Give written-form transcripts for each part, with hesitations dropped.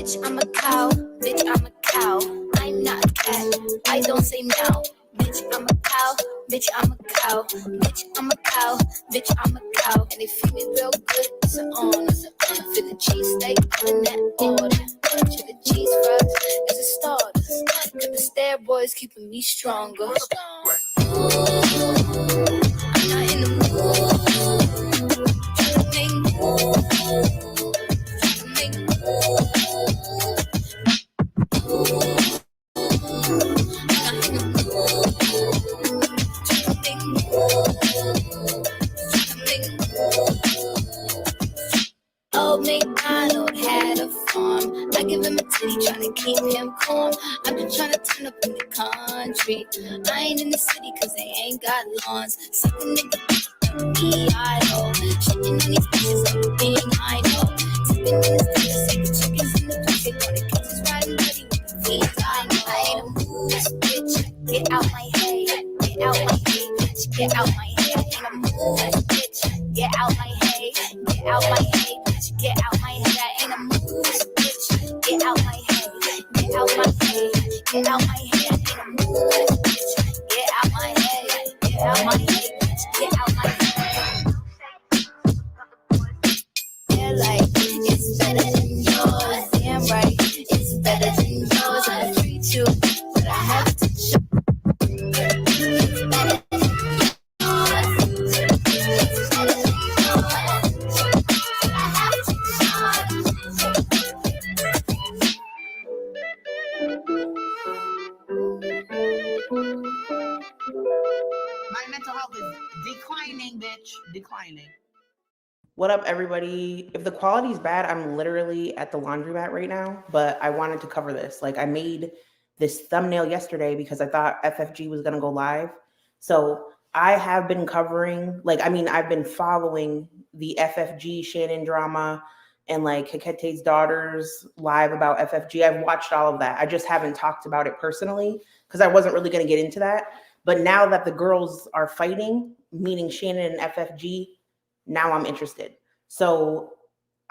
Bitch, I'm a cow. Bitch, I'm a cow. I'm not a cat. I don't say meow. Bitch, I'm a cow. Bitch, I'm a cow. Bitch, I'm a cow. Bitch, I'm a cow. And they feed me real good. It's an on. It's an on. For the cheesesteak in that order. To the cheese fries is a starter. Cause the steroids keeping me stronger. Ooh, I'm not in the mood. Make moves. Make Old MacDonald had a farm. I give him a titty, trying to keep him calm. I'm just trying to turn up in the country. I ain't in the city cause they ain't got lawns. Suck a nigga E-I-O. Shitting on these bitches like being I know. Tipping in this thing, say the chickens in the place. They wanna catch us riding dirty with the fiends. I know I ain't a moose, bitch. Get out my head. Get out my head, bitch. Get out my head. I ain't a moose, bitch. Get out my head. Get out my head. Get out my head, I ain't a moose, bitch. Get out my head, get out my head, get out my head, I ain't a moose, bitch. Get out my head, get out my head, bitch. Get out my head. They're like, it's better than yours. Damn right, it's better than yours. I treat you, but I have to show. It's better than yours. It's better than yours. My mental health is declining, bitch. Declining. What up, everybody? If the quality's bad, I'm literally at the laundromat right now, but I wanted to cover this. Like, I made this thumbnail yesterday because I thought FFG was going to go live. So I have been covering, I've been following the FFG Shannon drama and like Hakete's daughters live about FFG. I've watched all of that. I just haven't talked about it personally because I wasn't really going to get into that. But now that the girls are fighting, meaning Shannon and FFG, now I'm interested. So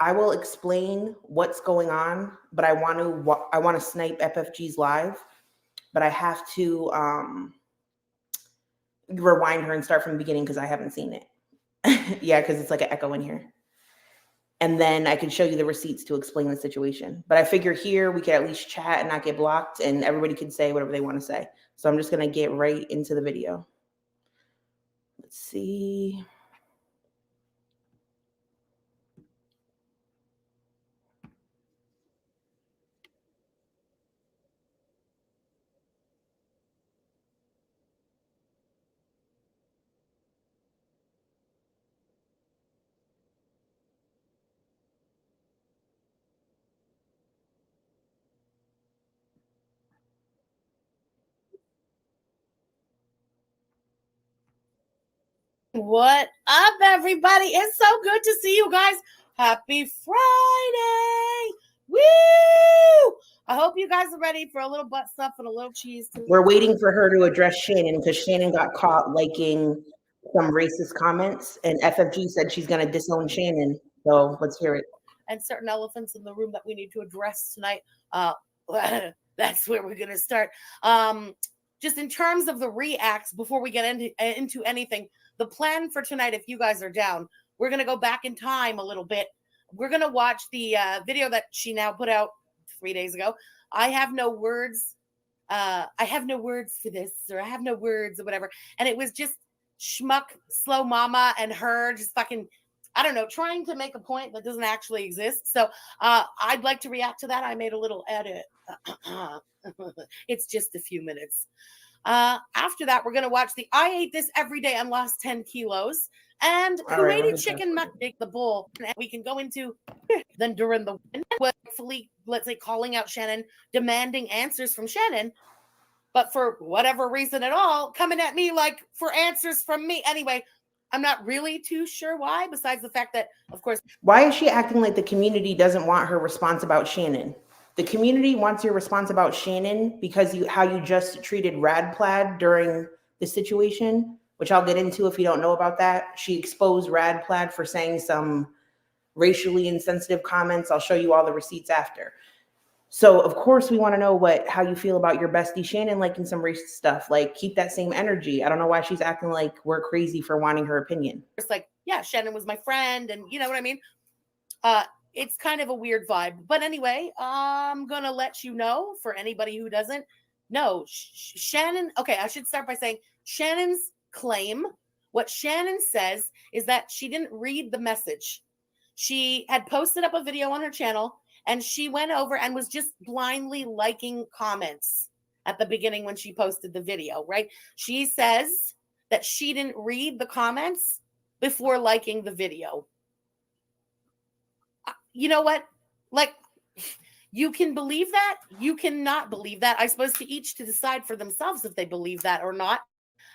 I will explain what's going on, but I want to snipe FFG's live, but I have to rewind her and start from the beginning because I haven't seen it. Yeah, because it's like an echo in here. And then I can show you the receipts to explain the situation. But I figure here we can at least chat and not get blocked, and everybody can say whatever they want to say. So I'm just going to get right into the video. Let's see. What up, everybody? It's so good to see you guys. Happy Friday! Woo! I hope you guys are ready for a little butt stuff and a little cheese. We're waiting for her to address Shannon because Shannon got caught liking some racist comments, and FFG said she's going to disown Shannon. So let's hear it. And certain elephants in the room that we need to address tonight. That's where we're going to start. Just in terms of the reacts, before we get into anything, the plan for tonight, if you guys are down, we're going to go back in time a little bit. We're going to watch the video that she now put out 3 days ago. I have no words. I have no words for this, or I have no words or whatever. And it was just schmuck, slow mama and her just fucking, I don't know, trying to make a point that doesn't actually exist. So I'd like to react to that. I made a little edit. It's just a few minutes. After that, we're going to watch the I ate this every day and lost 10 kilos. And Kuwaiti chicken mukbang, the bowl. And we can go into then during the hopefully, let's say, calling out Shannon, demanding answers from Shannon. But for whatever reason at all, coming at me like for answers from me. Anyway, I'm not really too sure why, besides the fact that, of course. Why is she acting like the community doesn't want her response about Shannon? The community wants your response about Shannon because how you just treated Rad Plad during the situation, which I'll get into if you don't know about that. She exposed Rad Plad for saying some racially insensitive comments. I'll show you all the receipts after. So of course we want to know how you feel about your bestie Shannon liking some racist stuff. Like, keep that same energy. I don't know why she's acting like we're crazy for wanting her opinion. It's like, yeah, Shannon was my friend, and you know what I mean? It's kind of a weird vibe. But anyway, I'm going to let you know, for anybody who doesn't know, Shannon, okay, I should start by saying Shannon's claim, what Shannon says is that she didn't read the message. She had posted up a video on her channel, and she went over and was just blindly liking comments at the beginning when she posted the video, right? She says that she didn't read the comments before liking the video. You know what? Like, you can believe that. You cannot believe that. I suppose to each to decide for themselves if they believe that or not.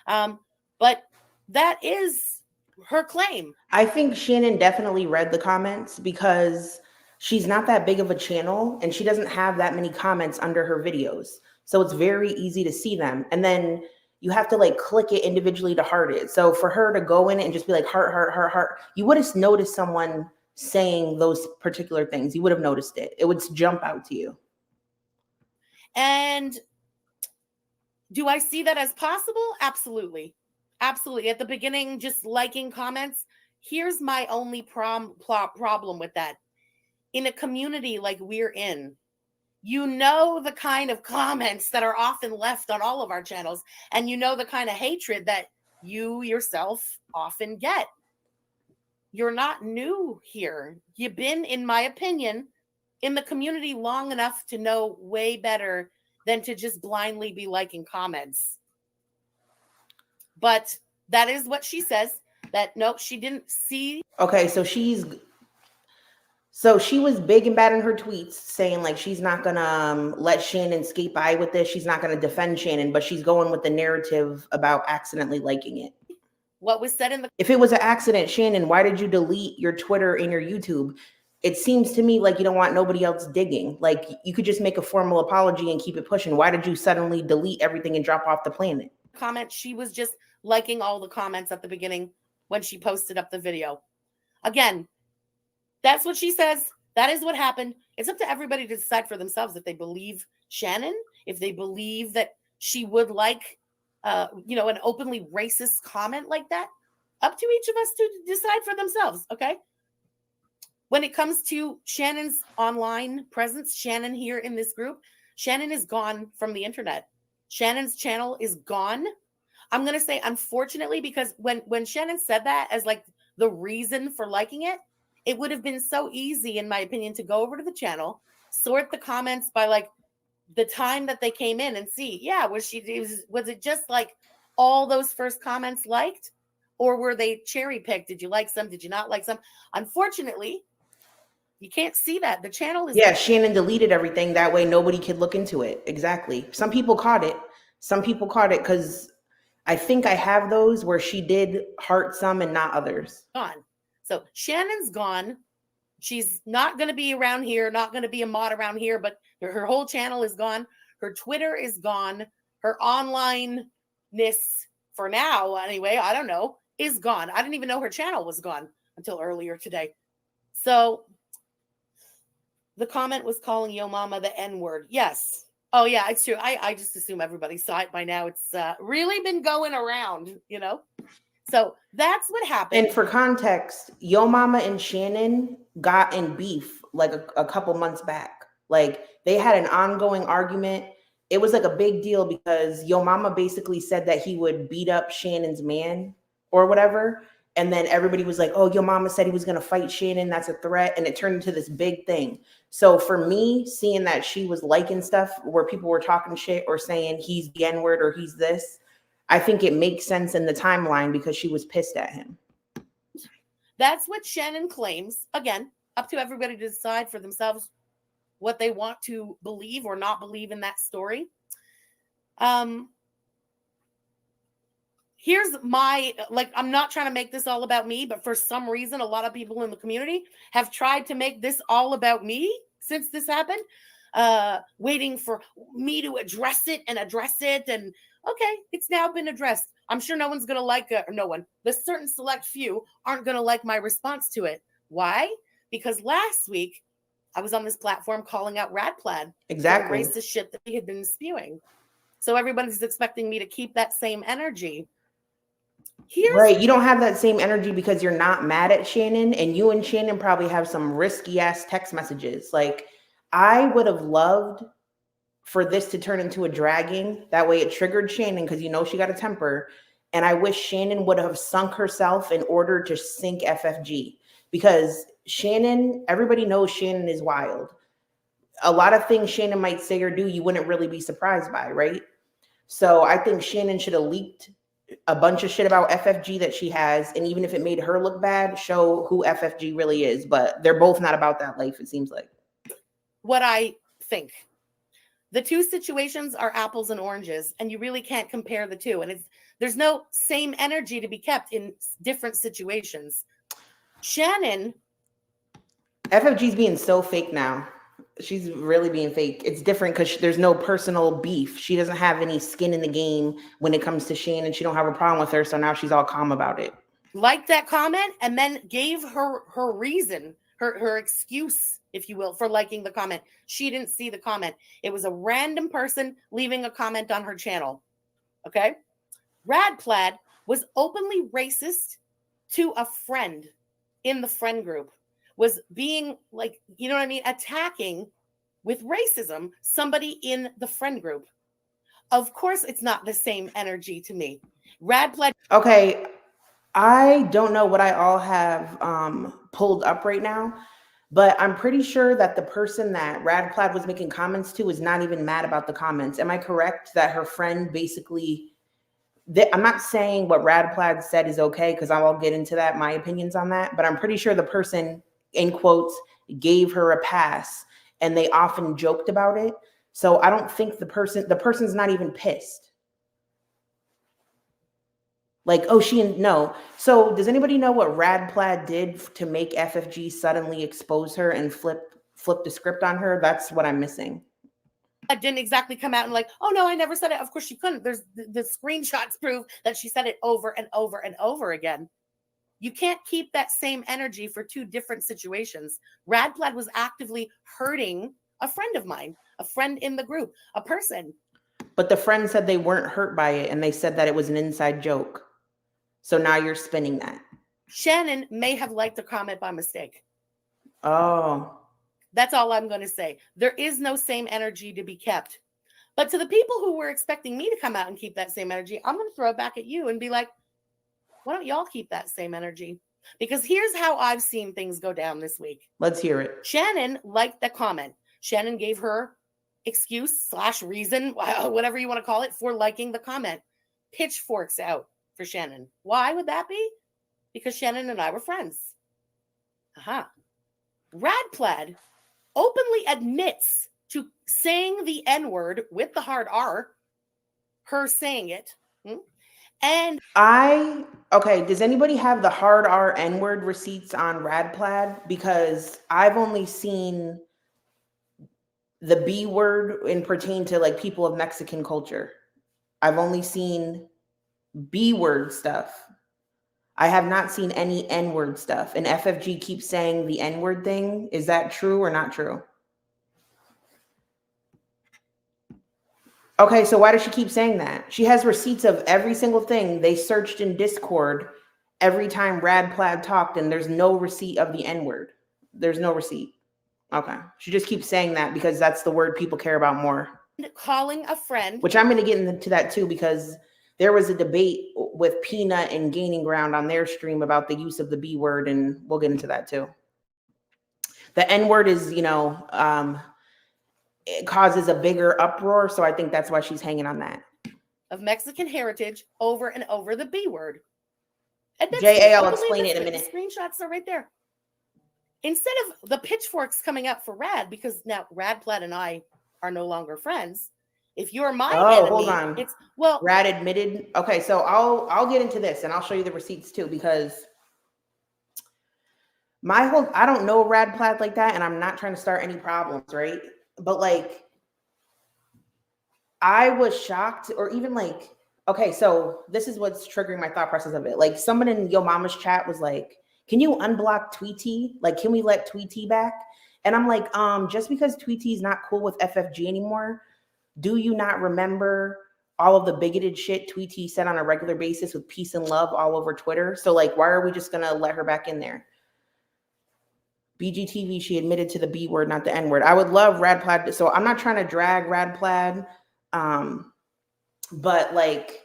But that is her claim. I think Shannon definitely read the comments because she's not that big of a channel and she doesn't have that many comments under her videos. So it's very easy to see them. And then you have to like click it individually to heart it. So for her to go in and just be like heart, heart, heart, heart, you would have noticed someone saying those particular things. You would have noticed it. It would jump out to you. And do I see that as possible? Absolutely. Absolutely. At the beginning, just liking comments. Here's my only problem with that. In a community like we're in, you know the kind of comments that are often left on all of our channels, and you know the kind of hatred that you yourself often get. You're not new here. You've been, in my opinion, in the community long enough to know way better than to just blindly be liking comments. But that is what she says, that nope, she didn't see. Okay, so she was big and bad in her tweets saying like she's not gonna let Shannon skate by with this. She's not gonna defend Shannon, but she's going with the narrative about accidentally liking it. What was said in the... If it was an accident, Shannon, why did you delete your Twitter and your YouTube? It seems to me like you don't want nobody else digging. Like, you could just make a formal apology and keep it pushing. Why did you suddenly delete everything and drop off the planet? Comment, she was just liking all the comments at the beginning when she posted up the video. Again, that's what she says. That is what happened. It's up to everybody to decide for themselves if they believe Shannon, if they believe that she would like an openly racist comment like that. Up to each of us to decide for themselves, okay? When it comes to Shannon's online presence, Shannon here in this group, Shannon is gone from the internet. Shannon's channel is gone. I'm going to say unfortunately, because when Shannon said that as like the reason for liking it, it would have been so easy, in my opinion, to go over to the channel, sort the comments by like the time that they came in and see, yeah, was it just like all those first comments liked, or were they cherry picked? Did you like some? Did you not like some? Unfortunately, you can't see that. The channel is... Yeah, Shannon deleted everything. That way nobody could look into it. Exactly. Some people caught it. Some people caught it because I think I have those where she did heart some and not others. Gone. So Shannon's gone. She's not going to be around here, not going to be a mod around here, but her whole channel is gone. Her Twitter is gone. Her online-ness, for now anyway, I don't know, is gone. I didn't even know her channel was gone until earlier today. So the comment was calling Yo Mama the N-word. Yes. Oh, yeah, it's true. I just assume everybody saw it by now. It's really been going around, you know? So that's what happened. And for context, Yo Mama and Shannon got in beef like a couple months back. Like, they had an ongoing argument. It was like a big deal because Yo Mama basically said that he would beat up Shannon's man or whatever. And then everybody was like, oh, Yo Mama said he was going to fight Shannon. That's a threat. And it turned into this big thing. So for me, seeing that she was liking stuff where people were talking shit or saying he's the N-word or he's this, I think it makes sense in the timeline because she was pissed at him. That's what Shannon claims. Again, up to everybody to decide for themselves what they want to believe or not believe in that story. Here's my, like, I'm not trying to make this all about me, but for some reason, a lot of people in the community have tried to make this all about me since this happened, waiting for me to address it. And okay, it's now been addressed. I'm sure no one's going to like it, or no one. The certain select few aren't going to like my response to it. Why? Because last week, I was on this platform calling out Rad Plad. Exactly. For the racist shit that he had been spewing. So everybody's expecting me to keep that same energy. Right. You don't have that same energy because you're not mad at Shannon, and you and Shannon probably have some risky ass text messages. Like, I would have loved for this to turn into a dragging. That way it triggered Shannon because you know she got a temper. And I wish Shannon would have sunk herself in order to sink FFG, because Shannon, everybody knows Shannon is wild. A lot of things Shannon might say or do, you wouldn't really be surprised by, right? So I think Shannon should have leaked a bunch of shit about FFG that she has, and even if it made her look bad, show who FFG really is. But they're both not about that life, it seems like. What I think. The two situations are apples and oranges, and you really can't compare the two. And there's no same energy to be kept in different situations. Shannon. FFG's being so fake now. She's really being fake. It's different because there's no personal beef. She doesn't have any skin in the game when it comes to Shannon. She don't have a problem with her, so now she's all calm about it. Liked that comment and then gave her reason, her excuse, if you will, for liking the comment. She didn't see the comment. It was a random person leaving a comment on her channel. Okay? Rad Plad was openly racist to a friend in the friend group. Was being like, you know what I mean, attacking with racism somebody in the friend group. Of course, it's not the same energy to me. Rad Plad. Okay, I don't know what I all have pulled up right now, but I'm pretty sure that the person that Rad Plad was making comments to is not even mad about the comments. Am I correct that her friend basically... I'm not saying what Rad Plad said is okay, because I'll get into that, my opinions on that, but I'm pretty sure the person, in quotes, gave her a pass, and they often joked about it. So I don't think the person's not even pissed. Like, oh, no. So does anybody know what Rad Plad did to make FFG suddenly expose her and flip the script on her? That's what I'm missing. I didn't exactly come out and like, oh no, I never said it. Of course she couldn't. There's the screenshots prove that she said it over and over and over again. You can't keep that same energy for two different situations. Rad Plad was actively hurting a friend of mine, a friend in the group, a person. But the friend said they weren't hurt by it, and they said that it was an inside joke. So now you're spinning that. Shannon may have liked the comment by mistake. Oh. That's all I'm going to say. There is no same energy to be kept. But to the people who were expecting me to come out and keep that same energy, I'm going to throw it back at you and be like, why don't y'all keep that same energy? Because here's how I've seen things go down this week. Let's hear it. Shannon liked the comment. Shannon gave her excuse / reason, whatever you want to call it, for liking the comment. Pitchforks out for Shannon. Why would that be? Because Shannon and I were friends. Rad Plad openly admits to saying the N-word with the hard R, her saying it. And okay, does anybody have the hard R N-word receipts on Rad Plad? Because I've only seen the B word in pertain to like people of Mexican culture. I've only seen B word stuff. I have not seen any N-word stuff. And FFG keeps saying the N-word thing. Is that true or not true? Okay, so why does she keep saying that? She has receipts of every single thing. They searched in Discord every time Rad Plad talked, and there's no receipt of the N-word. There's no receipt. Okay. She just keeps saying that because that's the word people care about more. Calling a friend. Which I'm going to get into that too, because there was a debate with Peanut and Gaining Ground on their stream about the use of the B word, and we'll get into that too. The N-word is, it causes a bigger uproar, so I think that's why she's hanging on that. Of Mexican heritage over and over the B word. I'll explain it in a minute. The screenshots are right there. Instead of the pitchforks coming out for Rad, because now Rad Plad and I are no longer friends. If you're my enemy, hold on. It's Rad admitted. Okay, so I'll get into this and I'll show you the receipts too, because I don't know Rad Plad like that, and I'm not trying to start any problems, right? But like, I was shocked, or even like, okay, so this is what's triggering my thought process of it. Like, someone in Yo Mama's chat was like, can you unblock Tweety? Like, can we let Tweety back? And I'm like, just because Tweety's not cool with FFG anymore, do you not remember all of the bigoted shit Tweety said on a regular basis with peace and love all over Twitter? So like, why are we just gonna let her back in there? BGTV, she admitted to the B word, not the N word. I would love Rad Plad. So I'm not trying to drag Rad Plad. But like,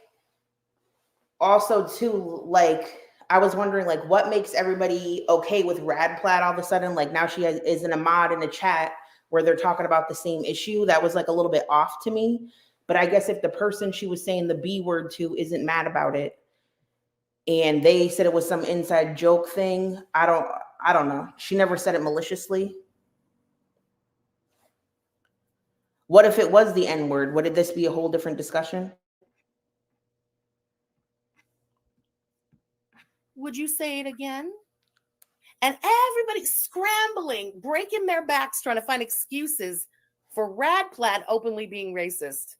also too, like, I was wondering like what makes everybody okay with Rad Plad all of a sudden? Like now she is in a mod in a chat where they're talking about the same issue. That was like a little bit off to me. But I guess if the person she was saying the B word to isn't mad about it, and they said it was some inside joke thing, I don't know. She never said it maliciously. What if it was the N word? Would this be a whole different discussion? Would you say it again? And everybody's scrambling, breaking their backs, trying to find excuses for Rad Plad openly being racist.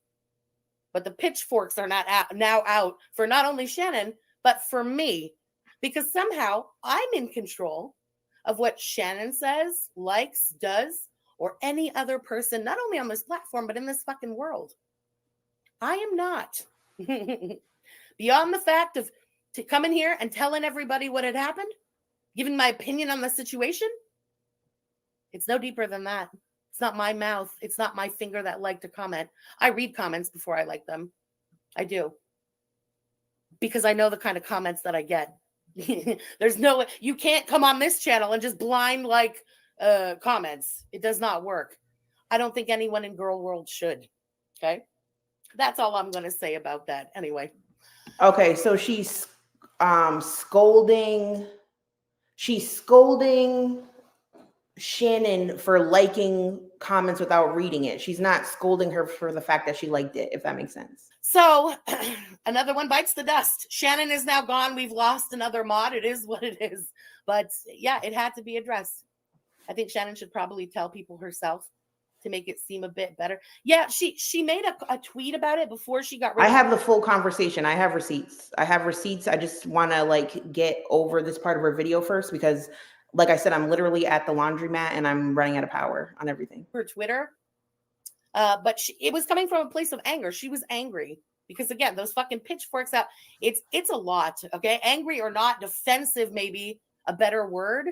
But the pitchforks are now out for not only Shannon, but for me, because somehow I'm in control of what Shannon says, likes, does, or any other person, not only on this platform, but in this fucking world. I am not. Beyond the fact of coming here and telling everybody what had happened, giving my opinion on the situation, it's no deeper than that. It's not my mouth. It's not my finger that liked a comment. I read comments before I like them. I do. Because I know the kind of comments that I get. There's no way. You can't come on this channel and just blind like comments. It does not work. I don't think anyone in girl world should. Okay? That's all I'm going to say about that. Anyway. Okay, so she's scolding Shannon for liking comments without reading it. She's not scolding her for the fact that she liked it, if that makes sense. So another one bites the dust. Shannon is now gone. We've lost another mod. It is what it is. But yeah, it had to be addressed. I think Shannon should probably tell people herself to make it seem a bit better. Yeah, she made a tweet about it before she got rid of I have the full conversation. I have receipts. I just want to like get over this part of her video first because like I said, I'm literally at the laundromat and I'm running out of power on everything. her Twitter. But it was coming from a place of anger. She was angry because again, those fucking pitchforks out. It's a lot. Okay, angry or not, defensive maybe a better word.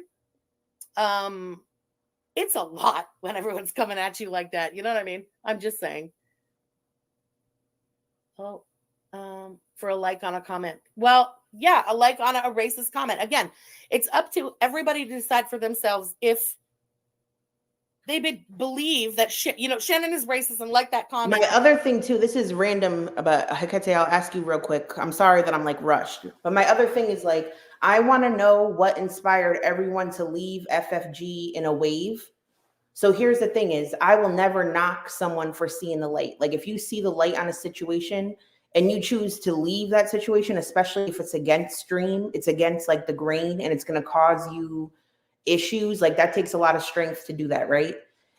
It's a lot when everyone's coming at you like that. You know what I mean? I'm just saying. Oh, for a like on a comment. Well, yeah, a like on a racist comment. Again, it's up to everybody to decide for themselves if they believe that shit. You know, Shannon is racist and like that comment. My other thing too, this is random, but Hekate, I'll ask you real quick. I'm sorry that I'm like rushed, but my other thing is like, I want to know what inspired everyone to leave FFG in a wave. So here's the thing is, I will never knock someone for seeing the light. Like if you see the light on a situation and you choose to leave that situation, especially if it's against stream, it's against like the grain and it's going to cause you issues, like that takes a lot of strength to do that, right?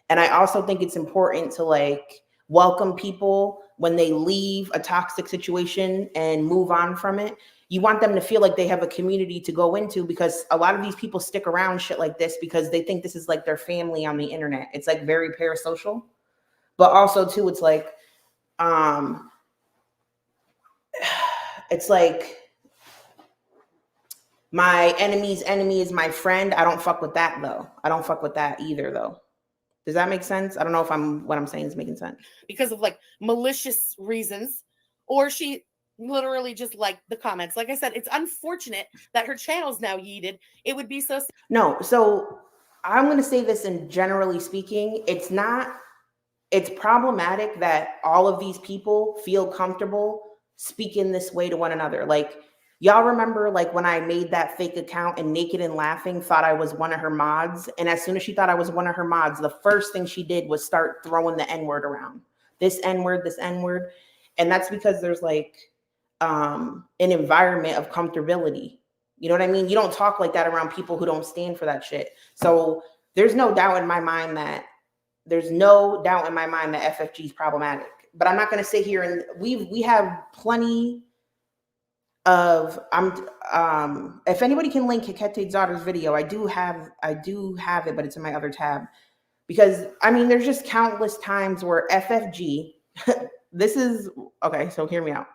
And I also think it's important to like welcome people when they leave a toxic situation and move on from it. You want them to feel like they have a community to go into because a lot of these people stick around shit like this because they think this is like their family on the internet. It's like very parasocial, but also too, it's like, it's like my enemy's enemy is my friend. I don't fuck with that though. I don't fuck with that either though. Does that make sense? I don't know if what I'm saying is making sense. Because of like malicious reasons, or she literally just liked the comments. Like I said, it's unfortunate that her channel's now yeeted. It would be so. No, so I'm going to say this in generally speaking, it's problematic that all of these people feel comfortable speaking this way to one another. Like, y'all remember like when I made that fake account and Naked and Laughing thought I was one of her mods. And as soon as she thought I was one of her mods, the first thing she did was start throwing the N-word around. This N-word, this N-word. And that's because there's like an environment of comfortability. You know what I mean? You don't talk like that around people who don't stand for that shit. So there's no doubt in my mind that FFG is problematic. But I'm not going to sit here and we have plenty of if anybody can link Hikete's daughter's video, I do have it, but it's in my other tab. Because I mean, there's just countless times where FFG, this is okay. So hear me out.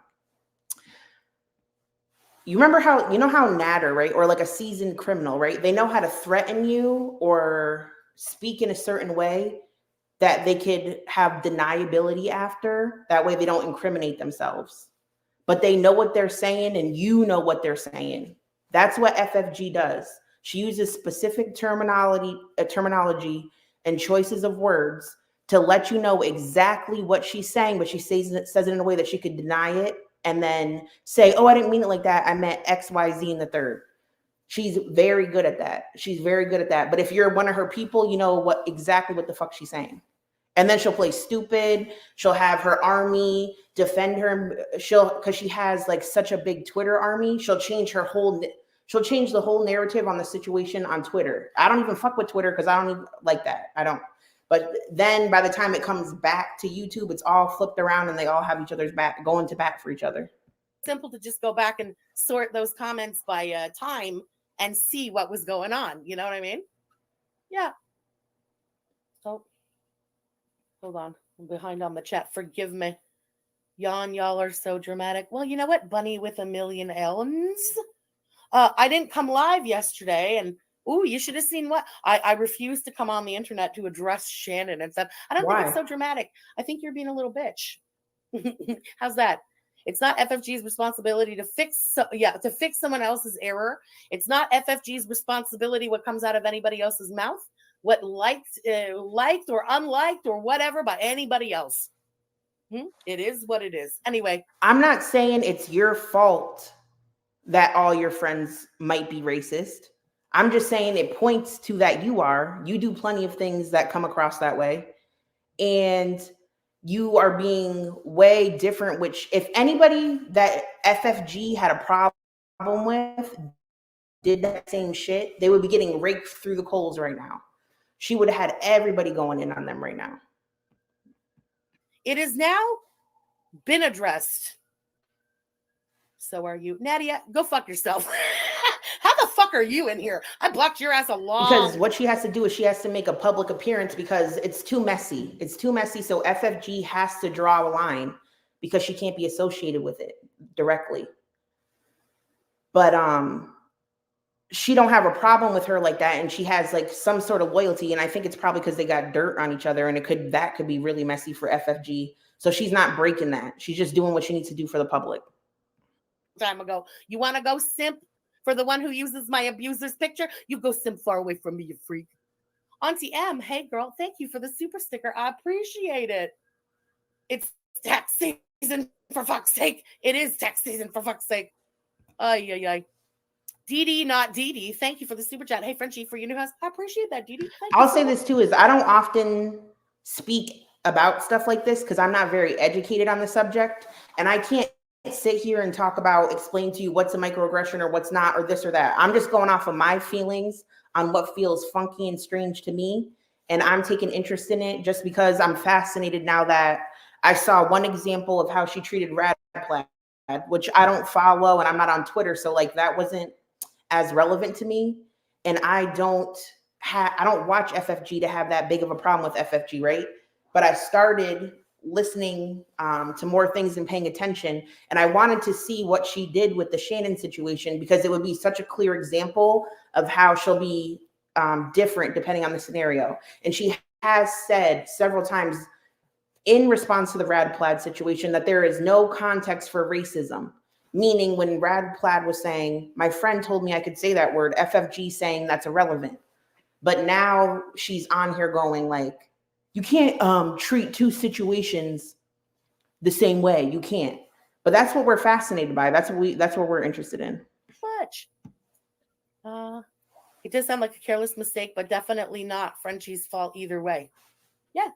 You remember how, you know how Natter, right? Or like a seasoned criminal, right? They know how to threaten you or speak in a certain way that they could have deniability after. That way they don't incriminate themselves. But they know what they're saying and you know what they're saying. That's what FFG does. She uses specific terminology and choices of words to let you know exactly what she's saying, but she says it in a way that she could deny it and then say, oh, I didn't mean it like that. I meant X, Y, Z in the third. She's very good at that. She's very good at that. But if you're one of her people, you know exactly what the fuck she's saying. And then she'll play stupid. She'll have her army defend her. Because she has like such a big Twitter army, she'll change the whole narrative on the situation on Twitter. I don't even fuck with Twitter because I don't even like that. I don't. But then by the time it comes back to YouTube, it's all flipped around and they all have each other's back, going to bat for each other. Simple to just go back and sort those comments by time and see what was going on. You know what I mean? Yeah. Oh, hold on. I'm behind on the chat. Forgive me. Y'all are so dramatic. Well, you know what? Bunny with a million elms. I didn't come live yesterday, and you should have seen what I refused to come on the internet to address Shannon and stuff. I don't think it's so dramatic. I think you're being a little bitch. How's that? It's not FFG's responsibility to fix someone else's error. It's not FFG's responsibility what comes out of anybody else's mouth, what liked or unliked or whatever by anybody else. It is what it is. Anyway, I'm not saying it's your fault that all your friends might be racist. I'm just saying it points to that you do plenty of things that come across that way. And you are being way different, which if anybody that FFG had a problem with did that same shit, they would be getting raked through the coals right now. She would have had everybody going in on them right now. It has now been addressed. So are you. Nadia, go fuck yourself. How the fuck are you in here? I blocked your ass a long. Because what she has to do is she has to make a public appearance because it's too messy. It's too messy. So FFG has to draw a line because she can't be associated with it directly. But she don't have a problem with her like that, and she has like some sort of loyalty. And I think it's probably because they got dirt on each other, and that could be really messy for FFG. So she's not breaking that. She's just doing what she needs to do for the public. Time ago, you want to go simp for the one who uses my abuser's picture? You go simp far away from me, you freak. Auntie M, hey girl, thank you for the super sticker. I appreciate it. It's tax season, for fuck's sake. It is tax season, for fuck's sake. Ay. Dee not Dee. Thank you for the super chat. Hey, Frenchie, for your new house. I appreciate that, Dee. I'll say this too, is I don't often speak about stuff like this because I'm not very educated on the subject. And I can't sit here and explain to you what's a microaggression or what's not, or this or that. I'm just going off of my feelings on what feels funky and strange to me. And I'm taking interest in it just because I'm fascinated now that I saw one example of how she treated Radplaid, which I don't follow and I'm not on Twitter. So like that wasn't as relevant to me. And I don't watch FFG to have that big of a problem with FFG, right? But I started listening to more things and paying attention. And I wanted to see what she did with the Shannon situation because it would be such a clear example of how she'll be different depending on the scenario. And she has said several times in response to the Rad Plad situation that there is no context for racism. Meaning when Rad Plad was saying, my friend told me I could say that word, FFG saying that's irrelevant. But now she's on here going like, you can't treat two situations the same way. You can't. But that's what we're fascinated by. That's what we're interested in. Much. It does sound like a careless mistake, but definitely not Frenchie's fault either way. Yeah,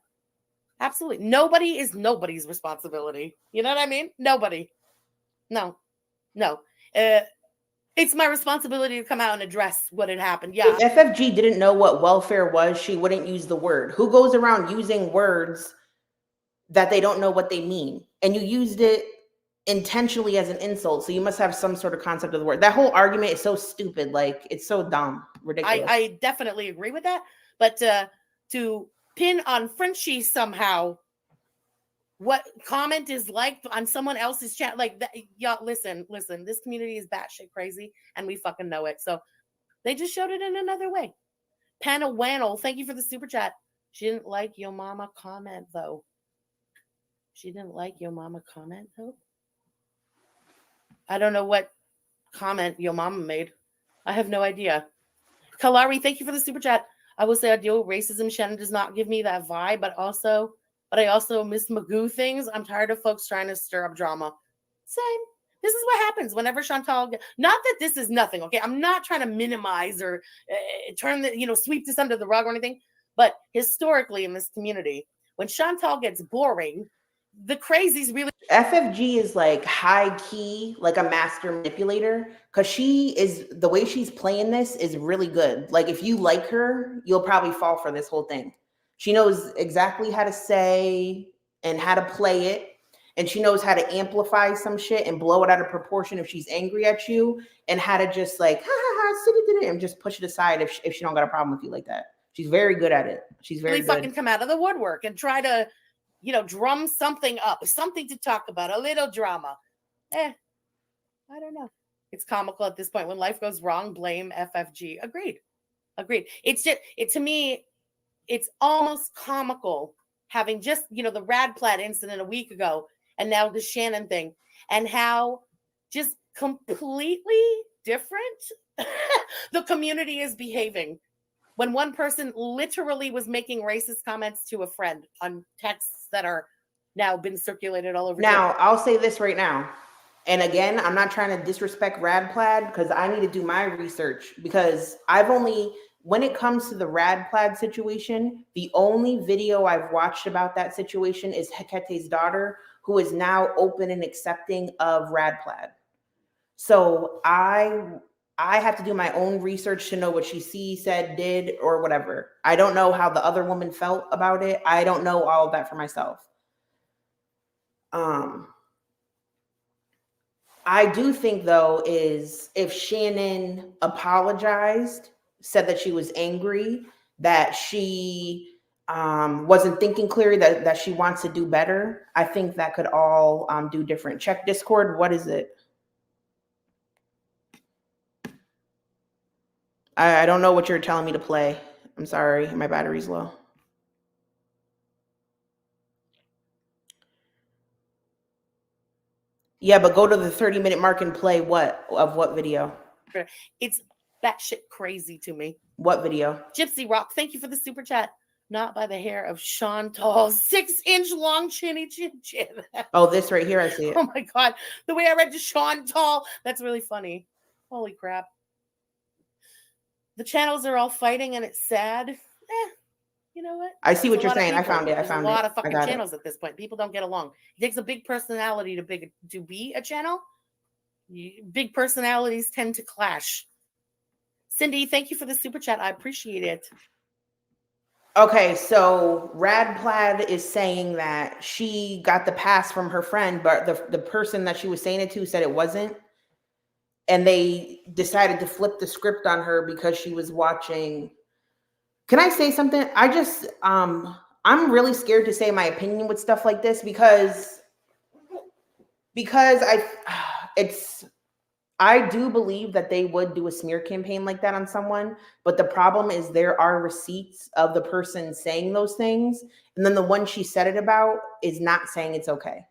absolutely. Nobody is nobody's responsibility. You know what I mean? Nobody. No. It's my responsibility to come out and address what had happened. Yeah. If FFG didn't know what welfare was, she wouldn't use the word. Who goes around using words that they don't know what they mean? And you used it intentionally as an insult. So you must have some sort of concept of the word. That whole argument is so stupid. Like, it's so dumb, ridiculous. I definitely agree with that. But to pin on Frenchie somehow what comment is liked on someone else's chat. Like that, y'all, listen, this community is batshit crazy and we fucking know it. So they just showed it in another way. Panawannel, thank you for the super chat. She didn't like Yo Mama comment though. I don't know what comment Yo Mama made. I have no idea. Kalari, thank you for the super chat. I will say I deal with racism. Shannon does not give me that vibe, but I also miss Magoo things. I'm tired of folks trying to stir up drama. Same. This is what happens whenever Chantal. Not that this is nothing, okay? I'm not trying to minimize or sweep this under the rug or anything. But historically in this community, when Chantal gets boring, the crazies really. FFG is like high key, like a master manipulator, because the way she's playing this is really good. Like if you like her, you'll probably fall for this whole thing. She knows exactly how to say and how to play it. And she knows how to amplify some shit and blow it out of proportion if she's angry at you, and how to just like, and just push it aside if she don't got a problem with you like that. She's very good at it. She's very really good. Fucking come out of the woodwork and try to, drum something up, something to talk about, a little drama. I don't know. It's comical at this point. When life goes wrong, blame FFG. Agreed. It's just, to me, it's almost comical having just, the Rad Plad incident a week ago and now the Shannon thing, and how just completely different the community is behaving. When one person literally was making racist comments to a friend on texts that are now been circulated all over. Now, I'll say this right now. And again, I'm not trying to disrespect Rad Plad because I need to do my research, because when it comes to the Rad Plad situation, the only video I've watched about that situation is Hekete's daughter, who is now open and accepting of Rad Plad. So I have to do my own research to know what she said, did, or whatever. I don't know how the other woman felt about it. I don't know all of that for myself. I do think, though, is if Shannon apologized, said that she was angry, that she wasn't thinking clearly, that she wants to do better, I think that could all do different. Check Discord. What is it? I don't know what you're telling me to play. I'm sorry. My battery's low. Yeah, but go to the 30-minute mark and play what video? It's batshit crazy to me. What video? Gypsy Rock, thank you for the super chat. Not by the hair of Chantal's 6-inch long chinny chin chin. Oh, this right here, I see it. Oh my God. The way I read to Chantal, that's really funny. Holy crap. The channels are all fighting and it's sad. You know what? I see what you're saying. I found it. There's a lot of fucking channels at this point. People don't get along. It takes a big personality to be a channel. Big personalities tend to clash. Cindy, thank you for the super chat. I appreciate it. Okay, so Rad Plad is saying that she got the pass from her friend, but the person that she was saying it to said it wasn't. And they decided to flip the script on her because she was watching. Can I say something? I'm really scared to say my opinion with stuff like this because I do believe that they would do a smear campaign like that on someone, but the problem is there are receipts of the person saying those things, and then the one she said it about is not saying it's okay.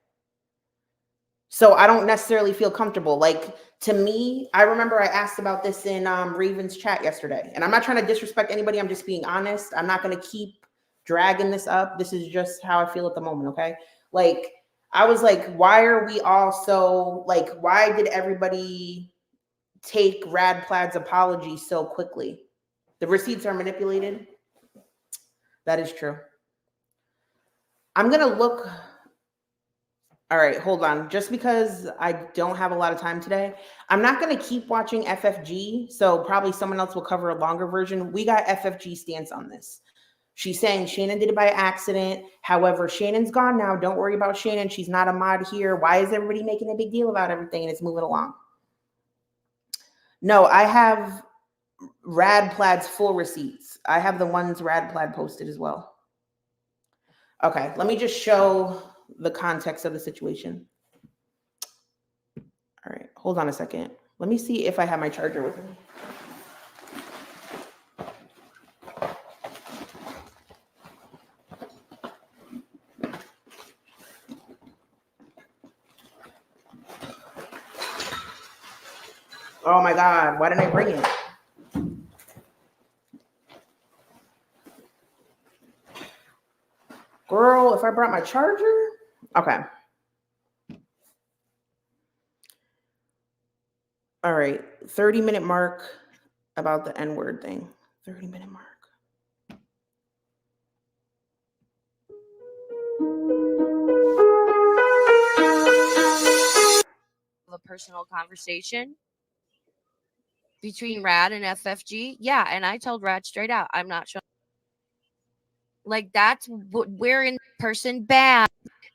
So I don't necessarily feel comfortable. Like, to me, I remember I asked about this in Raven's chat yesterday, and I'm not trying to disrespect anybody. I'm just being honest. I'm not going to keep dragging this up. This is just how I feel at the moment, okay? Like, I was like, why are we all so, like, why did everybody take Rad Plad's apology so quickly? The receipts are manipulated. That is true. I'm going to look. All right, hold on. Just because I don't have a lot of time today, I'm not going to keep watching FFG. So probably someone else will cover a longer version. We got FFG stance on this. She's saying Shannon did it by accident. However, Shannon's gone now. Don't worry about Shannon. She's not a mod here. Why is everybody making a big deal about everything? And it's moving along. No, I have Rad Plad's full receipts. I have the ones Rad Plad posted as well. Okay, let me just show the context of the situation. All right, hold on a second. Let me see if I have my charger with me. Oh my God, why didn't I bring it? Girl, if I brought my charger? Okay. All right, 30-minute mark about the N-word thing. 30-minute mark. A personal conversation between Rad and FFG. Yeah, and I told Rad straight out, I'm not sure. Like, that's what we're in person bad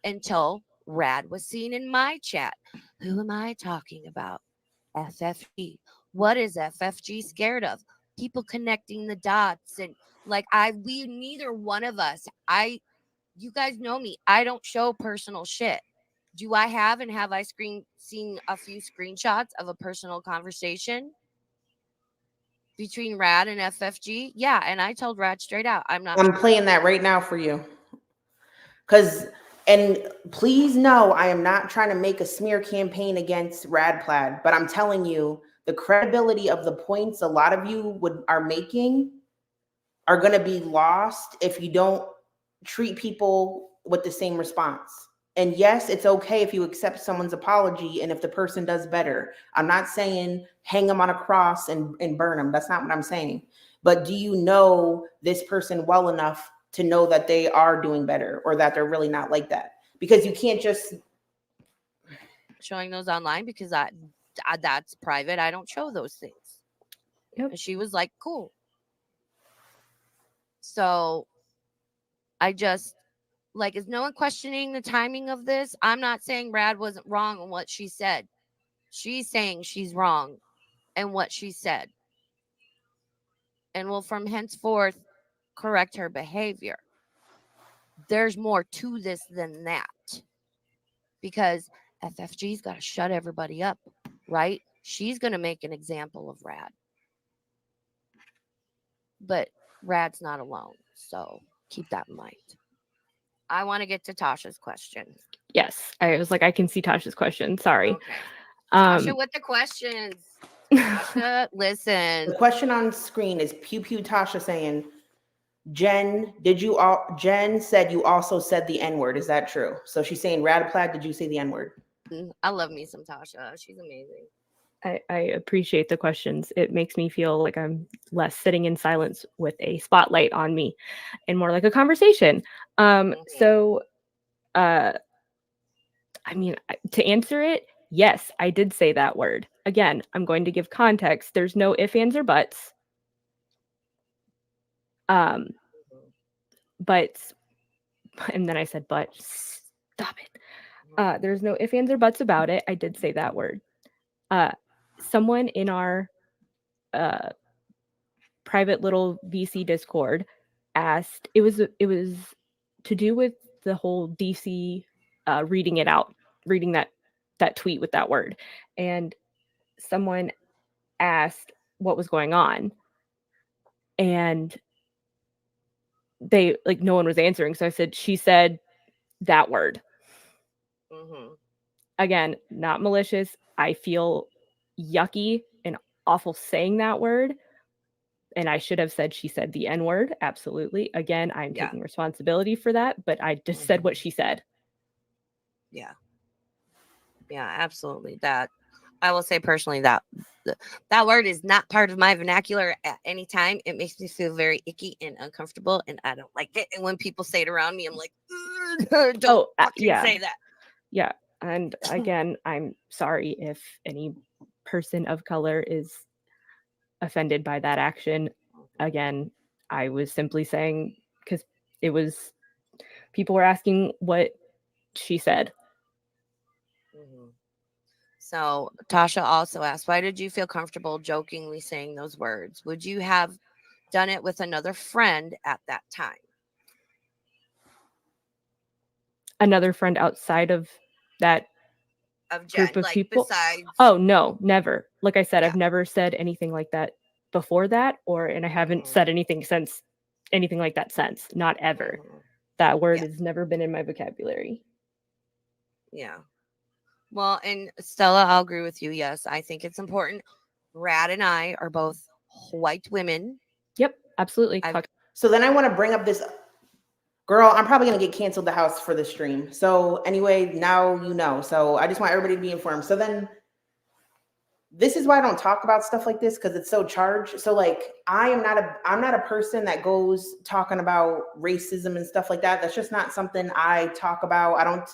until Rad was seen in my chat. Who am I talking about? FFG. What is FFG scared of? People connecting the dots, and like we neither one of us. You guys know me. I don't show personal shit. Do I have I seen a few screenshots of a personal conversation between Rad and FFG? Yeah, and I told Rad straight out, I'm playing that right now for you. And please know, I am not trying to make a smear campaign against Rad Plad, but I'm telling you, the credibility of the points a lot of you are making are going to be lost if you don't treat people with the same response. And yes, it's okay if you accept someone's apology and if the person does better. I'm not saying hang them on a cross and burn them. That's not what I'm saying. But do you know this person well enough to know that they are doing better or that they're really not like that? Because you can't just showing those online because that's private. I don't show those things. Yep. And she was like, cool. So I just like, is no one questioning the timing of this? I'm not saying Rad wasn't wrong on what she said. She's saying she's wrong in what she said. And will from henceforth correct her behavior. There's more to this than that. Because FFG's got to shut everybody up, right? She's going to make an example of Rad. But Rad's not alone. So keep that in mind. I want to get to Tasha's question. Yes, I was like, I can see Tasha's question. Sorry. Okay. Tasha with the questions. Tasha, listen. The question on screen is Pew Pew Tasha saying, Jen said you also said the N-word. Is that true? So she's saying, Rad Plad, did you say the N-word? I love me some Tasha. She's amazing. I appreciate the questions. It makes me feel like I'm less sitting in silence with a spotlight on me and more like a conversation. So, I mean, to answer it, yes, I did say that word. Again, I'm going to give context. There's no ifs, ands, or buts. But, and then I said, but, stop it. There's no ifs, ands, or buts about it. I did say that word. Someone in our private little VC Discord asked, it was to do with the whole DC reading that tweet with that word. And someone asked what was going on. And they, like, no one was answering. So I said, she said that word. Again, not malicious. I feel yucky and awful saying that word. And I should have said she said the N-word. Absolutely. Again, I'm taking responsibility for that, but I just said what she said. Yeah. Yeah, absolutely. That I will say personally that word is not part of my vernacular at any time. It makes me feel very icky and uncomfortable, and I don't like it. And when people say it around me, I'm like, don't say that. Yeah. And again, I'm sorry if any person of color is offended by that action. Again, I was simply saying, because it was, people were asking what she said. So Tasha also asked, why did you feel comfortable jokingly saying those words? Would you have done it with another friend at that time? another friend outside of that Of Jen, group of like people. besides. Oh no, never. Like I said, Yeah. I've never said anything like that before that, and I haven't Mhm. said anything like that since. Not ever. Mhm. That word Yeah. has never been in my vocabulary. Yeah. Well, and Stella, I'll agree with you. Yes, I think it's important. Rad and I are both white women. Yep, absolutely. So then I want to bring up this girl. I'm probably going to get canceled the house for this stream. So anyway, now you know. So I just want everybody to be informed. So then this is why I don't talk about stuff like this, because it's so charged. So like I'm not a person that goes talking about racism and stuff like that. That's just not something I talk about. I don't.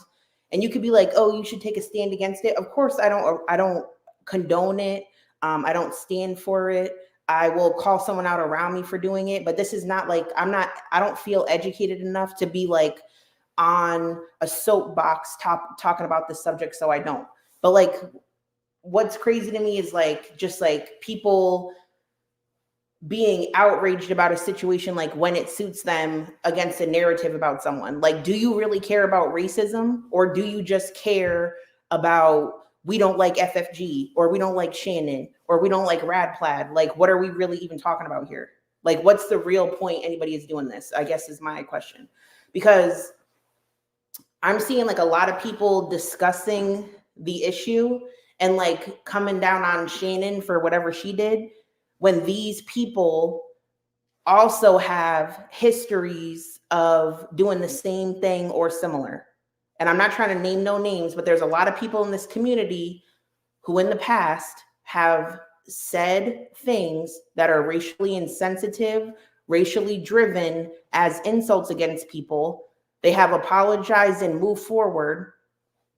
And you could be like, oh, you should take a stand against it. Of course, I don't condone it. I don't stand for it. I will call someone out around me for doing it. But this is not like I don't feel educated enough to be like on a soapbox talking about this subject. So I don't. But like, what's crazy to me is like just like people being outraged about a situation like when it suits them against a narrative about someone. Like, do you really care about racism, or do you just care about we don't like FFG, or we don't like Shannon, or we don't like Rad Plad? Like, what are we really even talking about here? Like, what's the real point anybody is doing this, I guess, is my question. Because I'm seeing like a lot of people discussing the issue and like coming down on Shannon for whatever she did, when these people also have histories of doing the same thing or similar. And I'm not trying to name no names, but there's a lot of people in this community who in the past have said things that are racially insensitive, racially driven as insults against people. They have apologized and moved forward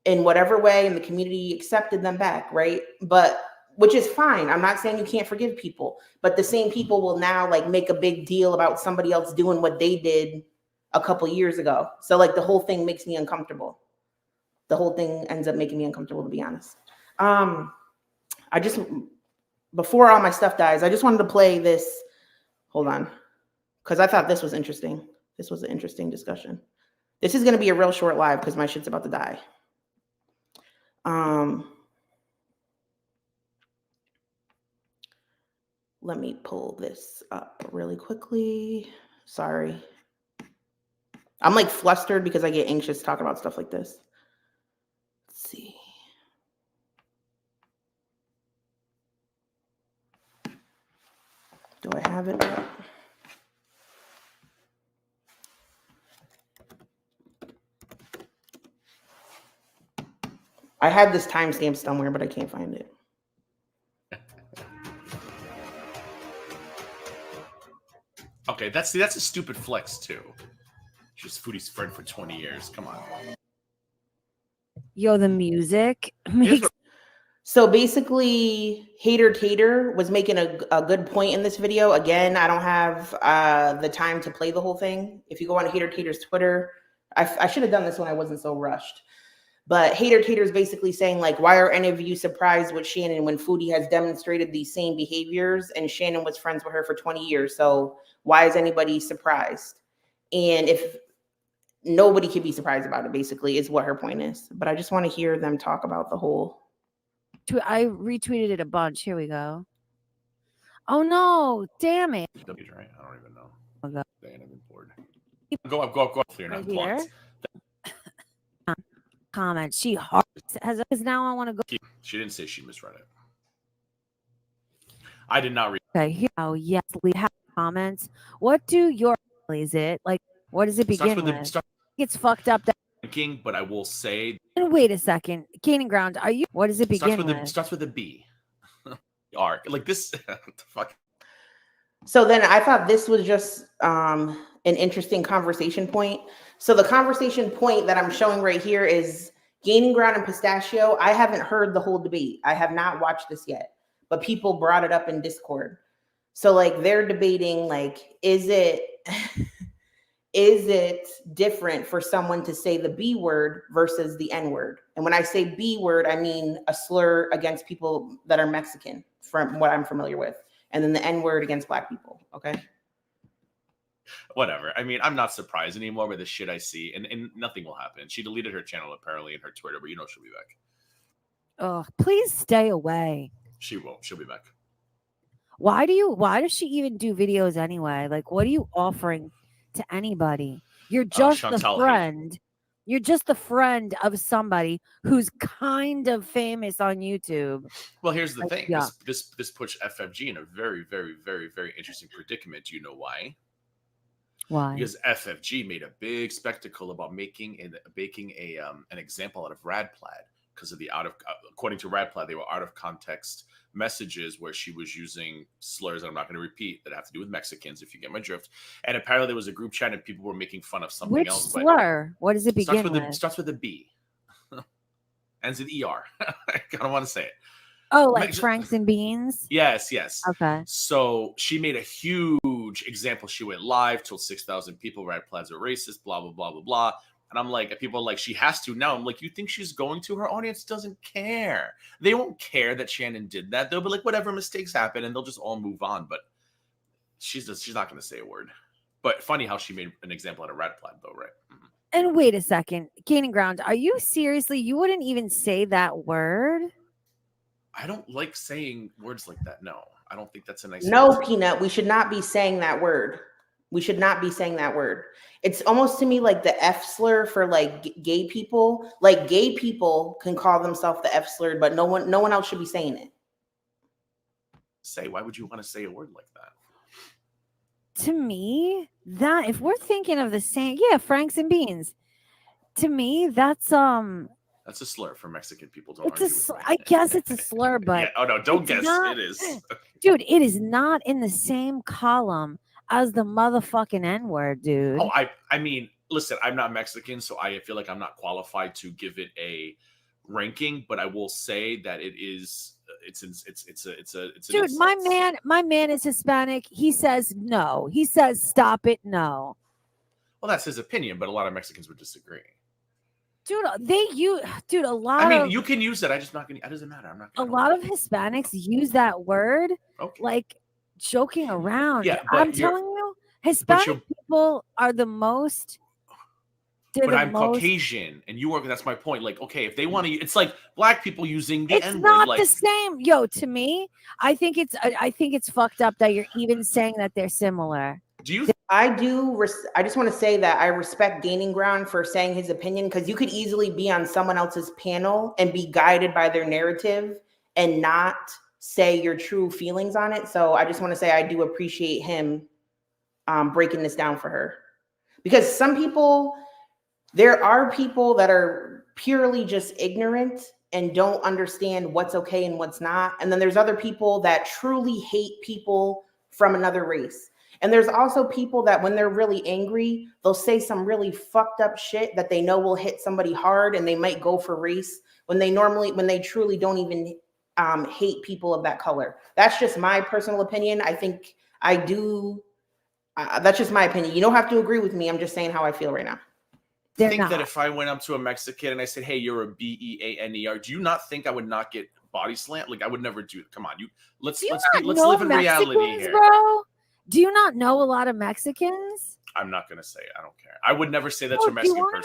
in whatever way, and the community accepted them back, right? But which is fine. I'm not saying you can't forgive people, but the same people will now like make a big deal about somebody else doing what they did a couple years ago. So like the whole thing makes me uncomfortable. The whole thing ends up making me uncomfortable, to be honest. I just, before all my stuff dies, I just wanted to play this. Hold on, because I thought this was interesting. This was an interesting discussion. This is going to be a real short live because my shit's about to die. Let me pull this up really quickly. Sorry. I'm like flustered because I get anxious talking about stuff like this. Let's see. Do I have it up? I had this timestamp somewhere, but I can't find it. Okay, that's a stupid flex too. Just Foodie's friend for 20 years. Come on. Yo, the music makes. So basically, Hater Tater was making a good point in this video. Again, I don't have the time to play the whole thing. If you go on Hater Tater's Twitter, I should have done this when I wasn't so rushed. But Hater Tater's basically saying, like, why are any of you surprised with Shannon when Foodie has demonstrated these same behaviors and Shannon was friends with her for 20 years? So why is anybody surprised? And if nobody can be surprised about it, basically, is what her point is. But I just want to hear them talk about the whole. I retweeted it a bunch. Here we go. Oh no! Damn it! Right? I don't even know. Okay. Dang, I'm bored. Go up. Clear Right now. here. Comment. She has because now I want to go. She didn't say she misread it. I did not read. Okay. Here. Oh yes. We have comments. What do your is it like? What does it begin with? It's fucked up. Thinking, but I will say. Wait a second. Gaining ground. Are you? What does it begin with? Starts with a B. R. Like this. What the fuck? So then I thought this was just an interesting conversation point. So the conversation point that I'm showing right here is Gaining Ground and Pistachio. I haven't heard the whole debate. I have not watched this yet, but people brought it up in Discord. So like they're debating, like, is it different for someone to say the B word versus the N word? And when I say B word, I mean a slur against people that are Mexican, from what I'm familiar with. And then the N word against Black people. Okay. whatever. I mean, I'm not surprised anymore by the shit I see, and nothing will happen. She deleted her channel apparently and her Twitter, but she'll be back. Oh, please stay away. She won't. She'll be back. Why does she even do videos anyway? Like, what are you offering to anybody? You're just a Chantal friend. You're just the friend of somebody who's kind of famous on YouTube. Well, here's the thing. yeah. This puts FFG in a very, very, very, very interesting predicament. Do you know why? Why? Because FFG made a big spectacle about making an example out of Rad Plad because of the according to Rad Plad, they were out of context messages where she was using slurs that I'm not going to repeat that have to do with Mexicans, if you get my drift. And apparently there was a group chat and people were making fun of something Which else. slur? What does it begin with? Starts with a B. Ends in ER. I don't want to say it. Oh, like Franks and Beans? Yes. Okay. So she made a huge example. She went live, told 6,000 people Rad Plads are racist, blah, blah, blah, blah, blah. And I'm like, people are like, she has to now. I'm like, you think she's going to? Her audience doesn't care. They won't care that Shannon did that. They'll be like, whatever, mistakes happen, and they'll just all move on. But she's not going to say a word. But funny how she made an example out of Rad Plad, though, right? Mm-hmm. And wait a second, gaining ground. Are you seriously? You wouldn't even say that word? I don't like saying words like that. No, I don't think that's a nice. No, word. Peanut. We should not be saying that word. We should not be saying that word. It's almost to me like the F slur for like gay people. Like gay people can call themselves the F slur, but no one else should be saying it. Why would you want to say a word like that? To me, that if we're thinking of the same, Franks and Beans. To me, that's a slur for Mexican people. I guess it's a slur, but yeah. Oh no, don't guess. It is. Dude, it is not in the same column as the motherfucking N-word, dude. Oh, I mean, listen, I'm not Mexican, so I feel like I'm not qualified to give it a ranking, but I will say that it is. It's dude, my man is Hispanic. He says no. He says stop it. No. Well, that's his opinion, but a lot of Mexicans would disagree. Dude, a lot. I mean, you can use it. It doesn't matter. I'm not. A lot of Hispanics use that word like joking around. Yeah, I'm telling you, Hispanic people are the most. But I'm Caucasian, and you are. That's my point. Like, okay, if they want to, it's like black people using the N-word. It's not the same. Yo, to me, I think it's fucked up that you're even saying that they're similar. I just want to say that I respect Gaining Ground for saying his opinion, because you could easily be on someone else's panel and be guided by their narrative and not say your true feelings on it. So I just want to say I do appreciate him breaking this down for her, because there are people that are purely just ignorant and don't understand what's okay and what's not. And then there's other people that truly hate people from another race. And there's also people that when they're really angry, they'll say some really fucked up shit that they know will hit somebody hard, and they might go for race when they truly don't even hate people of that color. That's just my personal opinion. I think I do. That's just my opinion. You don't have to agree with me. I'm just saying how I feel right now. I think that if I went up to a Mexican and I said, "Hey, you're a BEANER," do you not think I would not get body slammed? Like, I would never do it. Come on, let's live in reality here, bro. Do you not know a lot of Mexicans? I'm not gonna say it. I don't care. I would never say that to a Mexican person.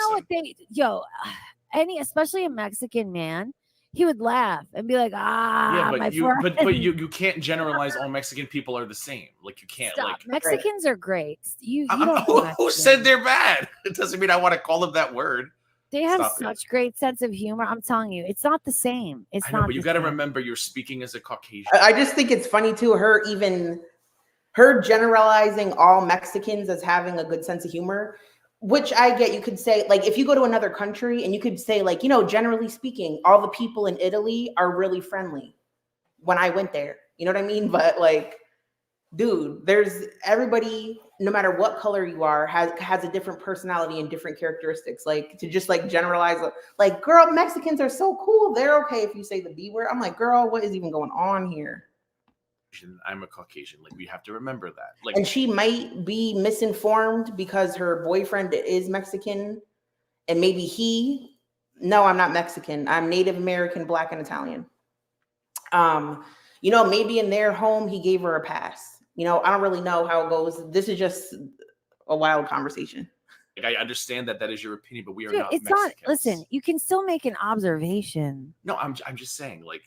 Especially a Mexican man, he would laugh and be like, but you can't generalize all Mexican people are the same. Like, you can't. Stop. Like, Mexicans are great. Who said they're bad? It doesn't mean I want to call them that word. They have such great sense of humor. I'm telling you, it's not the same. It's not. But you got to remember, you're speaking as a Caucasian. I just think it's funny too. Her generalizing all Mexicans as having a good sense of humor, which I get. You could say, like, if you go to another country and you could say, like, generally speaking, all the people in Italy are really friendly when I went there. You know what I mean? But like, dude, there's everybody, no matter what color you are, has a different personality and different characteristics. Like, to just like generalize, like, girl, Mexicans are so cool. They're okay if you say the B word. I'm like, girl, what is even going on here? I'm a Caucasian. Like, we have to remember that. Like, and she might be misinformed because her boyfriend is Mexican, and maybe no, I'm not Mexican. I'm Native American, Black, and Italian. Maybe in their home he gave her a pass. I don't really know how it goes. This is just a wild conversation. Like, I understand that that is your opinion, but we are Dude, not it's Mexicans. not. Listen, you can still make an observation. No, I'm just saying, like,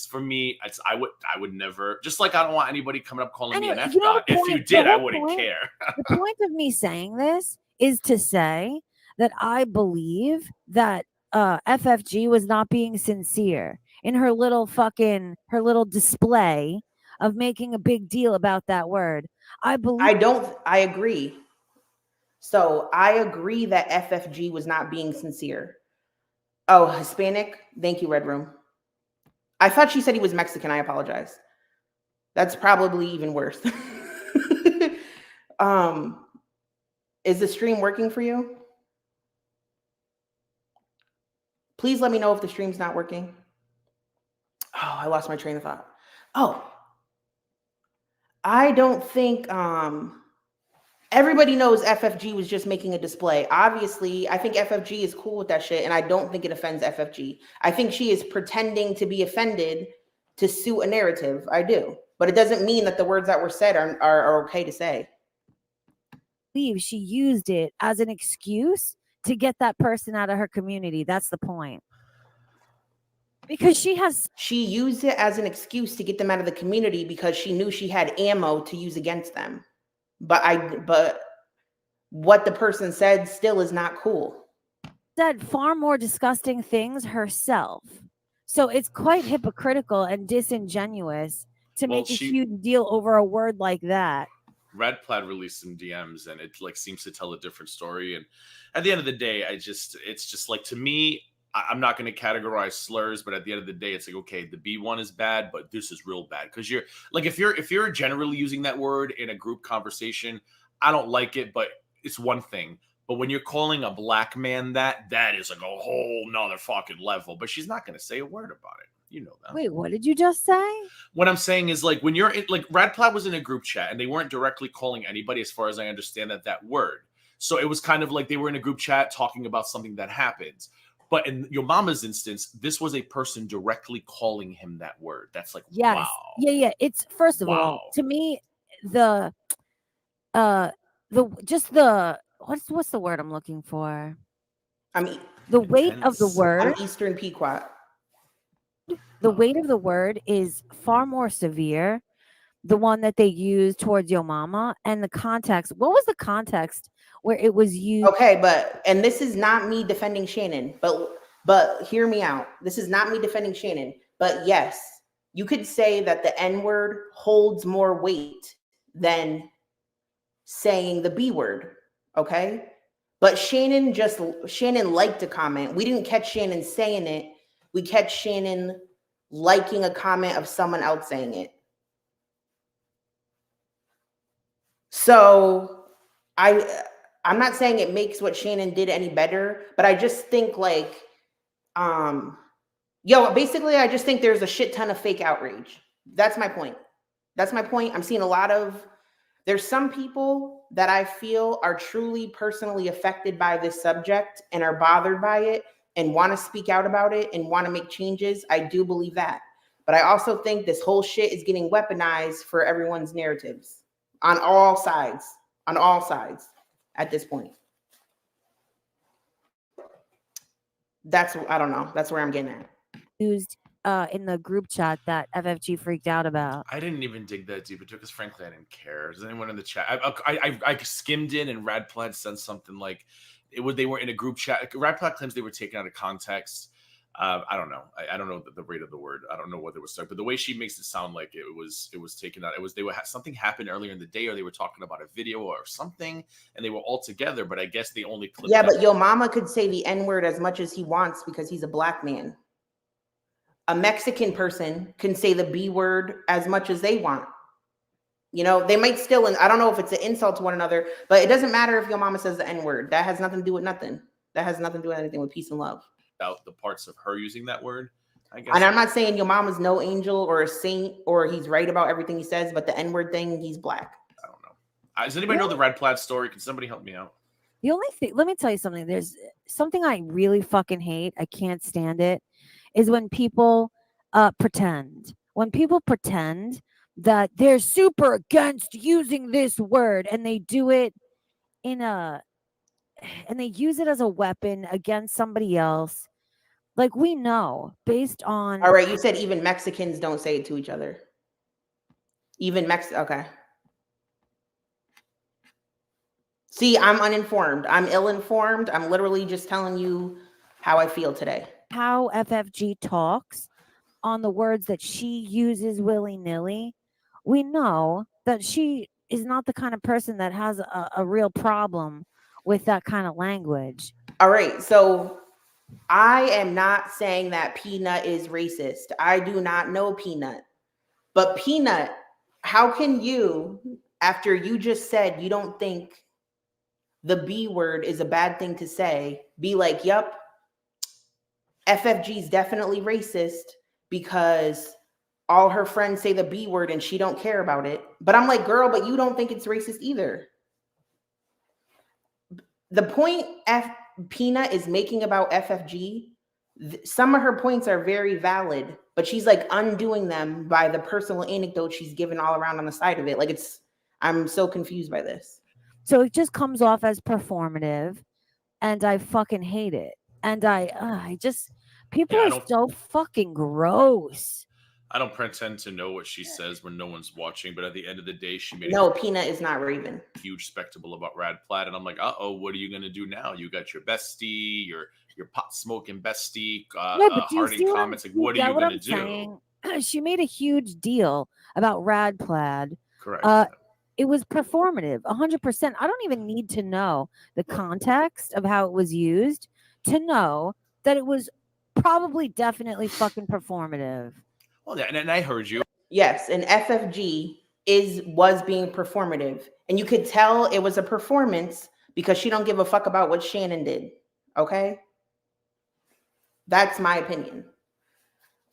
for me, I would never, just like I don't want anybody coming up calling me an F god. If you did, I wouldn't care. The point of me saying this is to say that I believe that FFG was not being sincere in her little display of making a big deal about that word. I agree. So I agree that FFG was not being sincere. Oh, Hispanic. Thank you, Red Room. I thought she said he was Mexican. I apologize. That's probably even worse. Is the stream working for you? Please let me know if the stream's not working. Oh, I lost my train of thought. Oh, I don't think everybody knows FFG was just making a display. Obviously, I think FFG is cool with that shit, and I don't think it offends FFG. I think she is pretending to be offended to suit a narrative. I do. But it doesn't mean that the words that were said are okay to say. She used it as an excuse to get that person out of her community. That's the point. Because she used it as an excuse to get them out of the community because she knew she had ammo to use against them. But what the person said still is not cool. Said far more disgusting things herself. So it's quite hypocritical and disingenuous to make a huge deal over a word like that. Radplaid released some DMs, and it like seems to tell a different story. And at the end of the day, it's just like, to me, I'm not going to categorize slurs, but at the end of the day, it's like, okay, the B one is bad, but this is real bad. Because you're like, if you're generally using that word in a group conversation, I don't like it, but it's one thing. But when you're calling a black man that is like a whole nother fucking level. But she's not going to say a word about it. You know that. Wait, what did you just say? What I'm saying is, like, when you're in, like, Radplaid was in a group chat and they weren't directly calling anybody, as far as I understand that word. So it was kind of like they were in a group chat talking about something that happened. But in your mama's instance, this was a person directly calling him that word. That's like, yes. Wow. Yeah. It's, first of all, to me, what's the word I'm looking for? I mean, the weight of the word. I'm Eastern Pequot. The weight of the word is far more severe. The one that they used towards your mama, and the context. What was the context where it was used? Okay, and this is not me defending Shannon, but hear me out. This is not me defending Shannon, but yes, you could say that the N word holds more weight than saying the B word. Okay, but Shannon liked a comment. We didn't catch Shannon saying it. We catch Shannon liking a comment of someone else saying it. So I'm not saying it makes what Shannon did any better, but I just think like, basically I just think there's a shit ton of fake outrage. That's my point. I'm seeing there's some people that I feel are truly personally affected by this subject and are bothered by it and want to speak out about it and want to make changes. I do believe that. But I also think this whole shit is getting weaponized for everyone's narratives on all sides at this point. I don't know. That's where I'm getting at. Used in the group chat that FFG freaked out about. I didn't even dig that deep into it because frankly, I didn't care. Does anyone in the chat? I skimmed in, and Radplaid said something like, they were in a group chat. Radplaid claims they were taken out of context. I don't know. I don't know the rate of the word. I don't know what they were saying, but the way she makes it sound like it was taken out. Something happened earlier in the day, or they were talking about a video or something, and they were all together. But I guess they only clipped. Yeah, but your mama could say the N word as much as he wants because he's a black man. A Mexican person can say the B word as much as they want. You know, they might still, and I don't know if it's an insult to one another, but it doesn't matter if your mama says the N word. That has nothing to do with nothing. That has nothing to do with anything, with peace and love. About the parts of her using that word, I guess. And I'm not saying your mama's no angel or a saint or he's right about everything he says, but the N word thing, he's black. I don't know. Does anybody know the Radplaid story? Can somebody help me out? The only thing, let me tell you something. There's something I really fucking hate. I can't stand it. Is when people pretend. When people pretend that they're super against using this word, and they do it and they use it as a weapon against somebody else. Like, we know based on All right, you said even Mexicans don't say it to each other. Even okay. See, I'm uninformed. I'm ill-informed. I'm literally just telling you how I feel today. how FFG talks on the words that she uses willy-nilly, we know that she is not the kind of person that has a real problem with that kind of language. All right, so I am not saying that Peanut is racist. I do not know Peanut. But Peanut, how can you, after you just said you don't think the B word is a bad thing to say, be like, yep, FFG is definitely racist because all her friends say the B word and she don't care about it. But I'm like, girl, but you don't think it's racist either. The point Peanut is making about FFG, some of her points are very valid, but she's like undoing them by the personal anecdote she's given all around on the side of it. Like, I'm so confused by this. So it just comes off as performative, and I fucking hate it. And I just, people Yeah, I are don't- so fucking gross. I don't pretend to know what she says when no one's watching, but at the end of the day, she made No, Peanut is not Raven. a huge spectacle about Rad Plad, and I'm like, uh-oh, what are you gonna do now? You got your bestie, your pot smoking bestie, No, but do you hearting see what comments. Like, you what are get you what gonna I'm do? saying? She made a huge deal about Rad Plad. Correct. It was performative, 100%. I don't even need to know the context of how it was used to know that it was probably definitely fucking performative. Well, yeah, and I heard you. Yes, and FFG was being performative, and you could tell it was a performance because she don't give a fuck about what Shannon did. Okay, that's my opinion.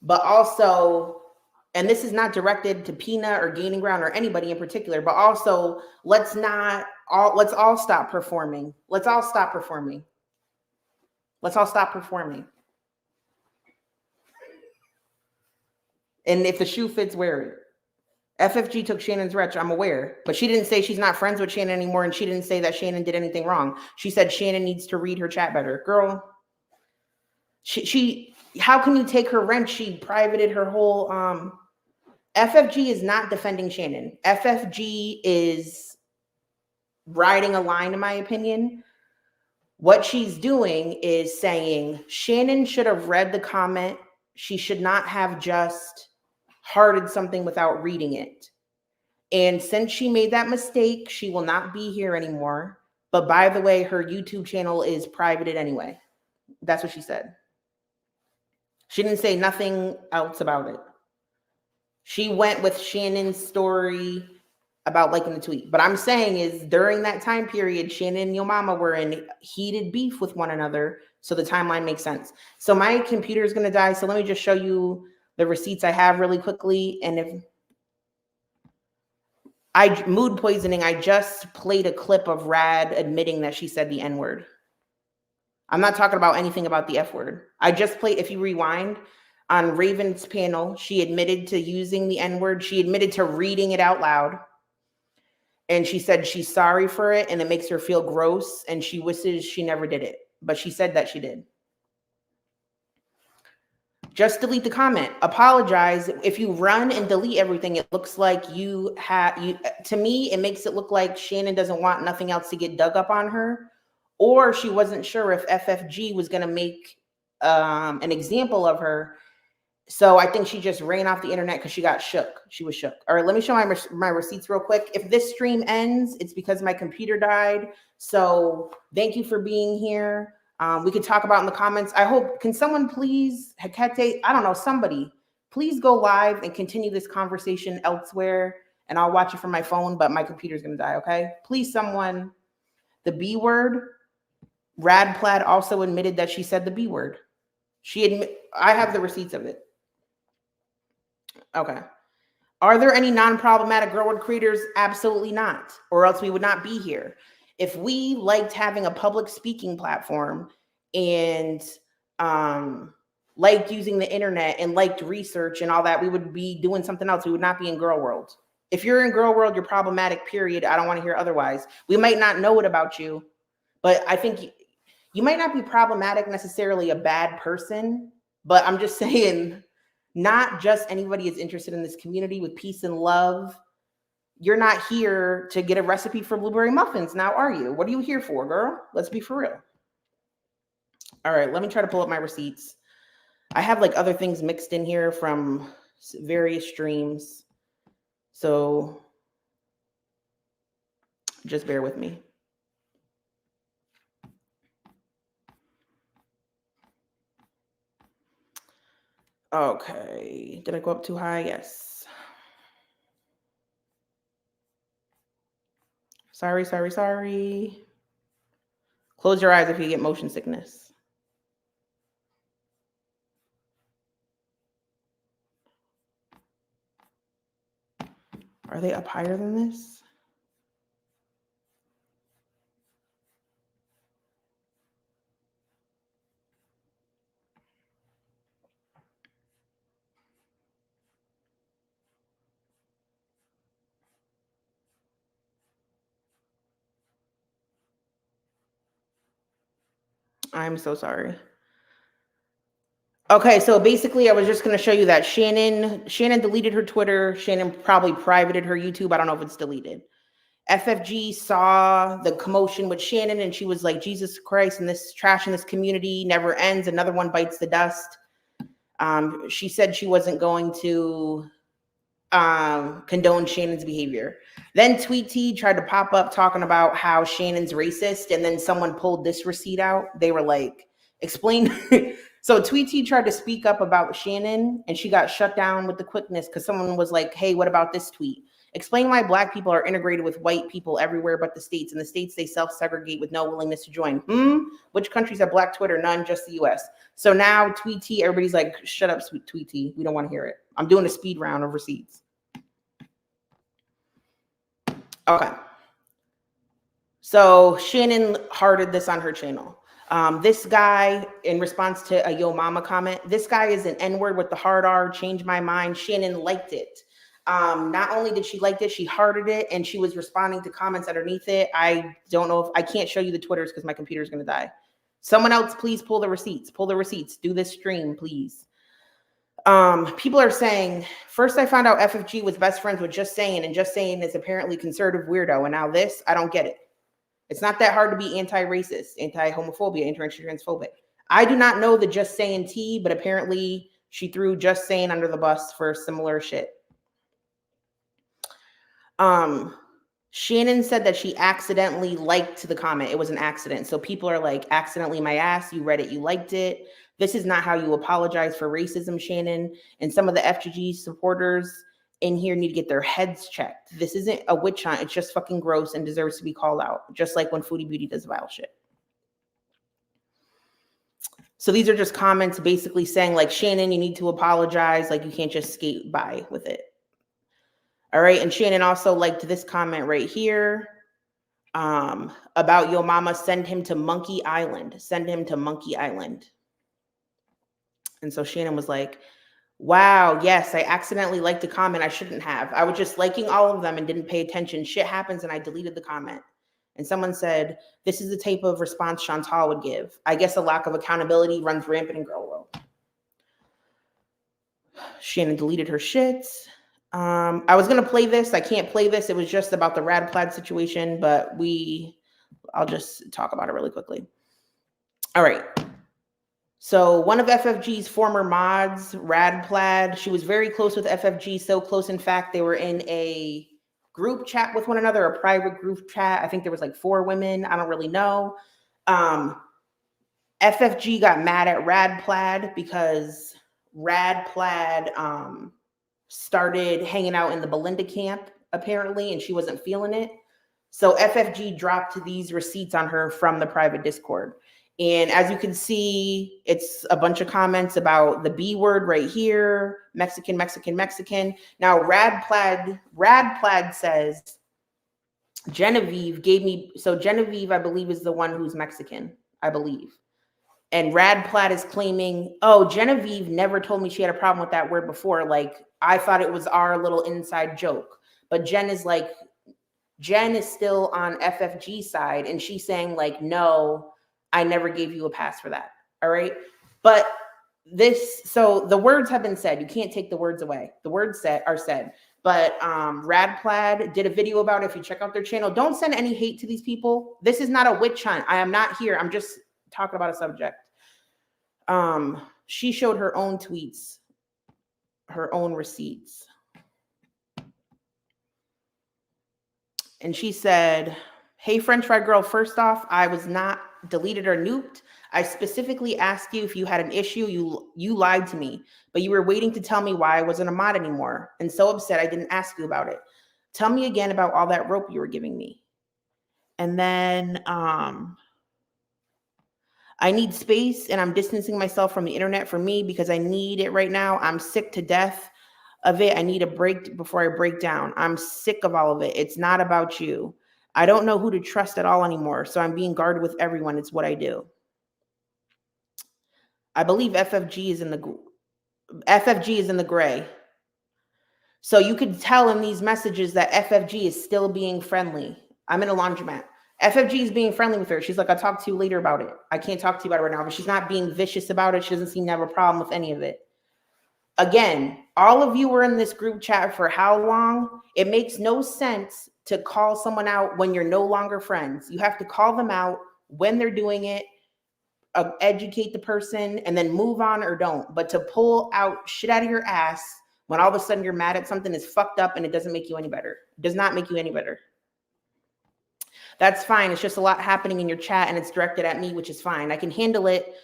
But also, and this is not directed to Peanut or Gaining Ground or anybody in particular, but also let's all stop performing. Let's all stop performing. Let's all stop performing. And if the shoe fits, wear it. FFG took Shannon's wretch, I'm aware, but she didn't say she's not friends with Shannon anymore, and she didn't say that Shannon did anything wrong. She said Shannon needs to read her chat better. Girl, she how can you take her wrench? She privated her whole FFG is not defending Shannon. FFG is riding a line, in my opinion. What she's doing is saying Shannon should have read the comment. She should not have just hearted something without reading it. And since she made that mistake, she will not be here anymore. But by the way, her YouTube channel is privated anyway. That's what she said. She didn't say nothing else about it. She went with Shannon's story about liking the tweet. But I'm saying is during that time period, Shannon and your mama were in heated beef with one another. So the timeline makes sense. So my computer is going to die. So let me just show you the receipts I have really quickly. And if mood poisoning, I just played a clip of Rad admitting that she said the N-word. I'm not talking about anything about the F word. I just played, if you rewind, on Raven's panel, she admitted to using the N-word. She admitted to reading it out loud. And she said she's sorry for it and it makes her feel gross and she wishes she never did it. But she said that she did. Just delete the comment. Apologize. If you run and delete everything, it looks like to me, it makes it look like Shannon doesn't want nothing else to get dug up on her, or she wasn't sure if FFG was going to make an example of her. So I think she just ran off the internet because she got shook. She was shook. All right, let me show my receipts real quick. If this stream ends, it's because my computer died. So thank you for being here. We could talk about in the comments. I hope, can someone please, Hekate, I don't know, somebody, please go live and continue this conversation elsewhere, and I'll watch it from my phone, but my computer's going to die, okay? Please, someone, the B word, Rad Plad also admitted that she said the B word. I have the receipts of it. Okay. Are there any non-problematic girl word creators? Absolutely not, or else we would not be here. If we liked having a public speaking platform and liked using the internet and liked research and all that, we would be doing something else. We would not be in girl world. If you're in girl world, you're problematic, period. I don't want to hear otherwise. We might not know it about you, but I think you might not be problematic, necessarily a bad person, but I'm just saying, not just anybody is interested in this community with peace and love. You're not here to get a recipe for blueberry muffins, now are you? What are you here for, girl? Let's be for real. All right, let me try to pull up my receipts. I have like other things mixed in here from various streams, so just bear with me. Okay, did I go up too high? Yes. Sorry. Close your eyes if you get motion sickness. Are they up higher than this? I'm so sorry. Okay, so basically I was just going to show you that Shannon deleted her Twitter. Shannon probably privated her YouTube. I don't know if it's deleted. FFG saw the commotion with Shannon and she was like, Jesus Christ, and this trash in this community never ends. Another one bites the dust. She said she wasn't going to condone Shannon's behavior. Then Tweet T tried to pop up talking about how Shannon's racist, and then someone pulled this receipt out. They were like, explain. So Tweet T tried to speak up about Shannon, and she got shut down with the quickness because someone was like, hey, what about this tweet? Explain why Black people are integrated with white people everywhere but the States. In the States, they self-segregate with no willingness to join. Which countries have Black Twitter? None, just the US. So now Tweet T, everybody's like, shut up, sweet Tweet T. We don't want to hear it. I'm doing a speed round of receipts. Okay. So Shannon hearted this on her channel. This guy, in response to a Yo Mama comment, this guy is an N-word with the hard R, changed my mind. Shannon liked it. Not only did she like it, she hearted it, and she was responding to comments underneath it. I don't know if I can't show you the Twitters because my computer's going to die. Someone else, please pull the receipts. Pull the receipts. Do this stream, please. People are saying, first I found out FFG was best friends with Just Saying, and Just Saying is apparently conservative weirdo, and now this, I don't get it. It's not that hard to be anti-racist, anti-homophobia, anti-transphobic. I do not know the Just Saying tea, but apparently she threw Just Saying under the bus for similar shit. Shannon said that she accidentally liked the comment. It was an accident. So people are like, accidentally my ass, you read it, you liked it. This is not how you apologize for racism, Shannon. And some of the FGG supporters in here need to get their heads checked. This isn't a witch hunt. It's just fucking gross and deserves to be called out. Just like when Foodie Beauty does vile shit. So these are just comments basically saying like, Shannon, you need to apologize. Like you can't just skate by with it. All right. And Shannon also liked this comment right here about Yo Mama, send him to Monkey Island. Send him to Monkey Island. And so Shannon was like, wow, yes, I accidentally liked the comment. I shouldn't have. I was just liking all of them and didn't pay attention. Shit happens and I deleted the comment. And someone said, this is the type of response Chantal would give. I guess a lack of accountability runs rampant in girl world. Shannon deleted her shit. I was going to play this. I can't play this. It was just about the Rad Plad situation, but I'll just talk about it really quickly. All right. So one of FFG's former mods, Rad Plad, she was very close with FFG, so close, in fact, they were in a group chat with one another, a private group chat. I think there was like 4 women. I don't really know. FFG got mad at Rad Plad because Rad Plad started hanging out in the Belinda camp, apparently, and she wasn't feeling it. So FFG dropped these receipts on her from the private Discord. And as you can see, it's a bunch of comments about the B word right here, Mexican, Mexican, Mexican. Now, Rad Plad says, Genevieve gave me, so Genevieve, I believe, is the one who's Mexican, I believe. And Rad Plad is claiming, oh, Genevieve never told me she had a problem with that word before. Like, I thought it was our little inside joke. But Jen is still on FFG side, and she's saying like, no, I never gave you a pass for that. All right. But so the words have been said. You can't take the words away. The words are said. But Rad Plad did a video about it. If you check out their channel, don't send any hate to these people. This is not a witch hunt. I am not here. I'm just talking about a subject. She showed her own tweets, her own receipts. And she said, hey, French fry girl, first off, I was not deleted or nuked. I specifically asked you if you had an issue. You lied to me, but you were waiting to tell me why I wasn't a mod anymore. And so upset I didn't ask you about it. Tell me again about all that rope you were giving me. And then I need space and I'm distancing myself from the internet for me because I need it right now. I'm sick to death of it. I need a break before I break down. I'm sick of all of it. It's not about you. I don't know who to trust at all anymore. So I'm being guarded with everyone. It's what I do. I believe FFG is in the gray. So you could tell in these messages that FFG is still being friendly. I'm in a laundromat. FFG is being friendly with her. She's like, I'll talk to you later about it. I can't talk to you about it right now, but she's not being vicious about it. She doesn't seem to have a problem with any of it. Again, all of you were in this group chat for how long? It makes no sense to call someone out when you're no longer friends. You have to call them out when they're doing it, educate the person, and then move on or don't. But to pull out shit out of your ass when all of a sudden you're mad at something is fucked up and it doesn't make you any better. It does not make you any better. That's fine. It's just a lot happening in your chat and it's directed at me, which is fine. I can handle it.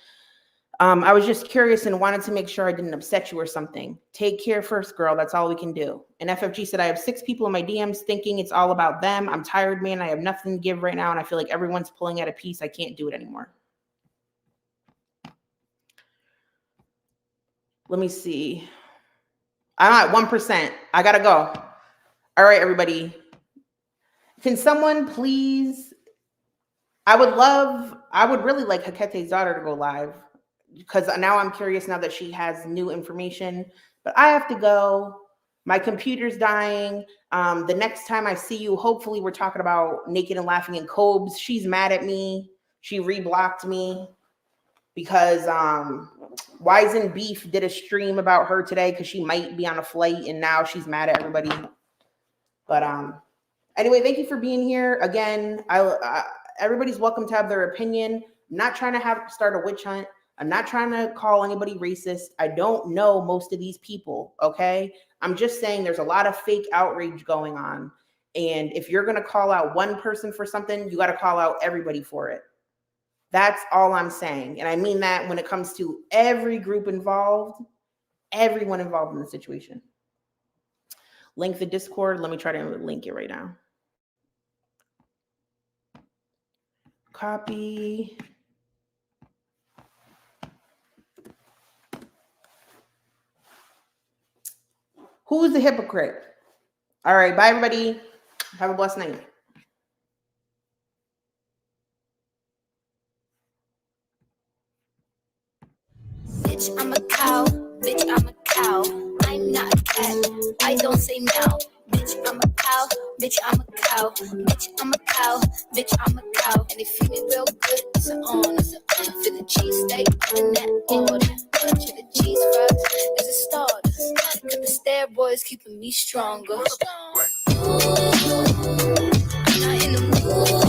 I was just curious and wanted to make sure I didn't upset you or something. Take care first, girl. That's all we can do. And FFG said, I have 6 people in my DMs thinking it's all about them. I'm tired, man. I have nothing to give right now. And I feel like everyone's pulling at a piece. I can't do it anymore. Let me see. I'm at 1%. I got to go. All right, everybody. Can someone please, I would really like Hakete's daughter to go live because now I'm curious now that she has new information, but I have to go. My computer's dying. The next time I see you, hopefully we're talking about Naked and Laughing in Cobes. She's mad at me. She reblocked me because Wise and Beef did a stream about her today because she might be on a flight and now she's mad at everybody. But anyway, thank you for being here. Again, everybody's welcome to have their opinion. I'm not trying to start a witch hunt. I'm not trying to call anybody racist. I don't know most of these people, okay? I'm just saying there's a lot of fake outrage going on. And if you're going to call out one person for something, you got to call out everybody for it. That's all I'm saying. And I mean that when it comes to every group involved, everyone involved in the situation. Link the Discord. Let me try to link it right now. Copy. Who's the hypocrite? All right. Bye, everybody. Have a blessed night. Bitch, I'm a cow. Bitch, I'm a cow. I'm not a cat. I don't say meow. Bitch, I'm a cow. Bitch, I'm a cow. Bitch, I'm a cow. Bitch, I'm a cow. And it feel me real good. It's an honor. For the cheesesteak in that order. To the cheese fries is a starter. Cause the steroids keeping me stronger. I'm not in the mood.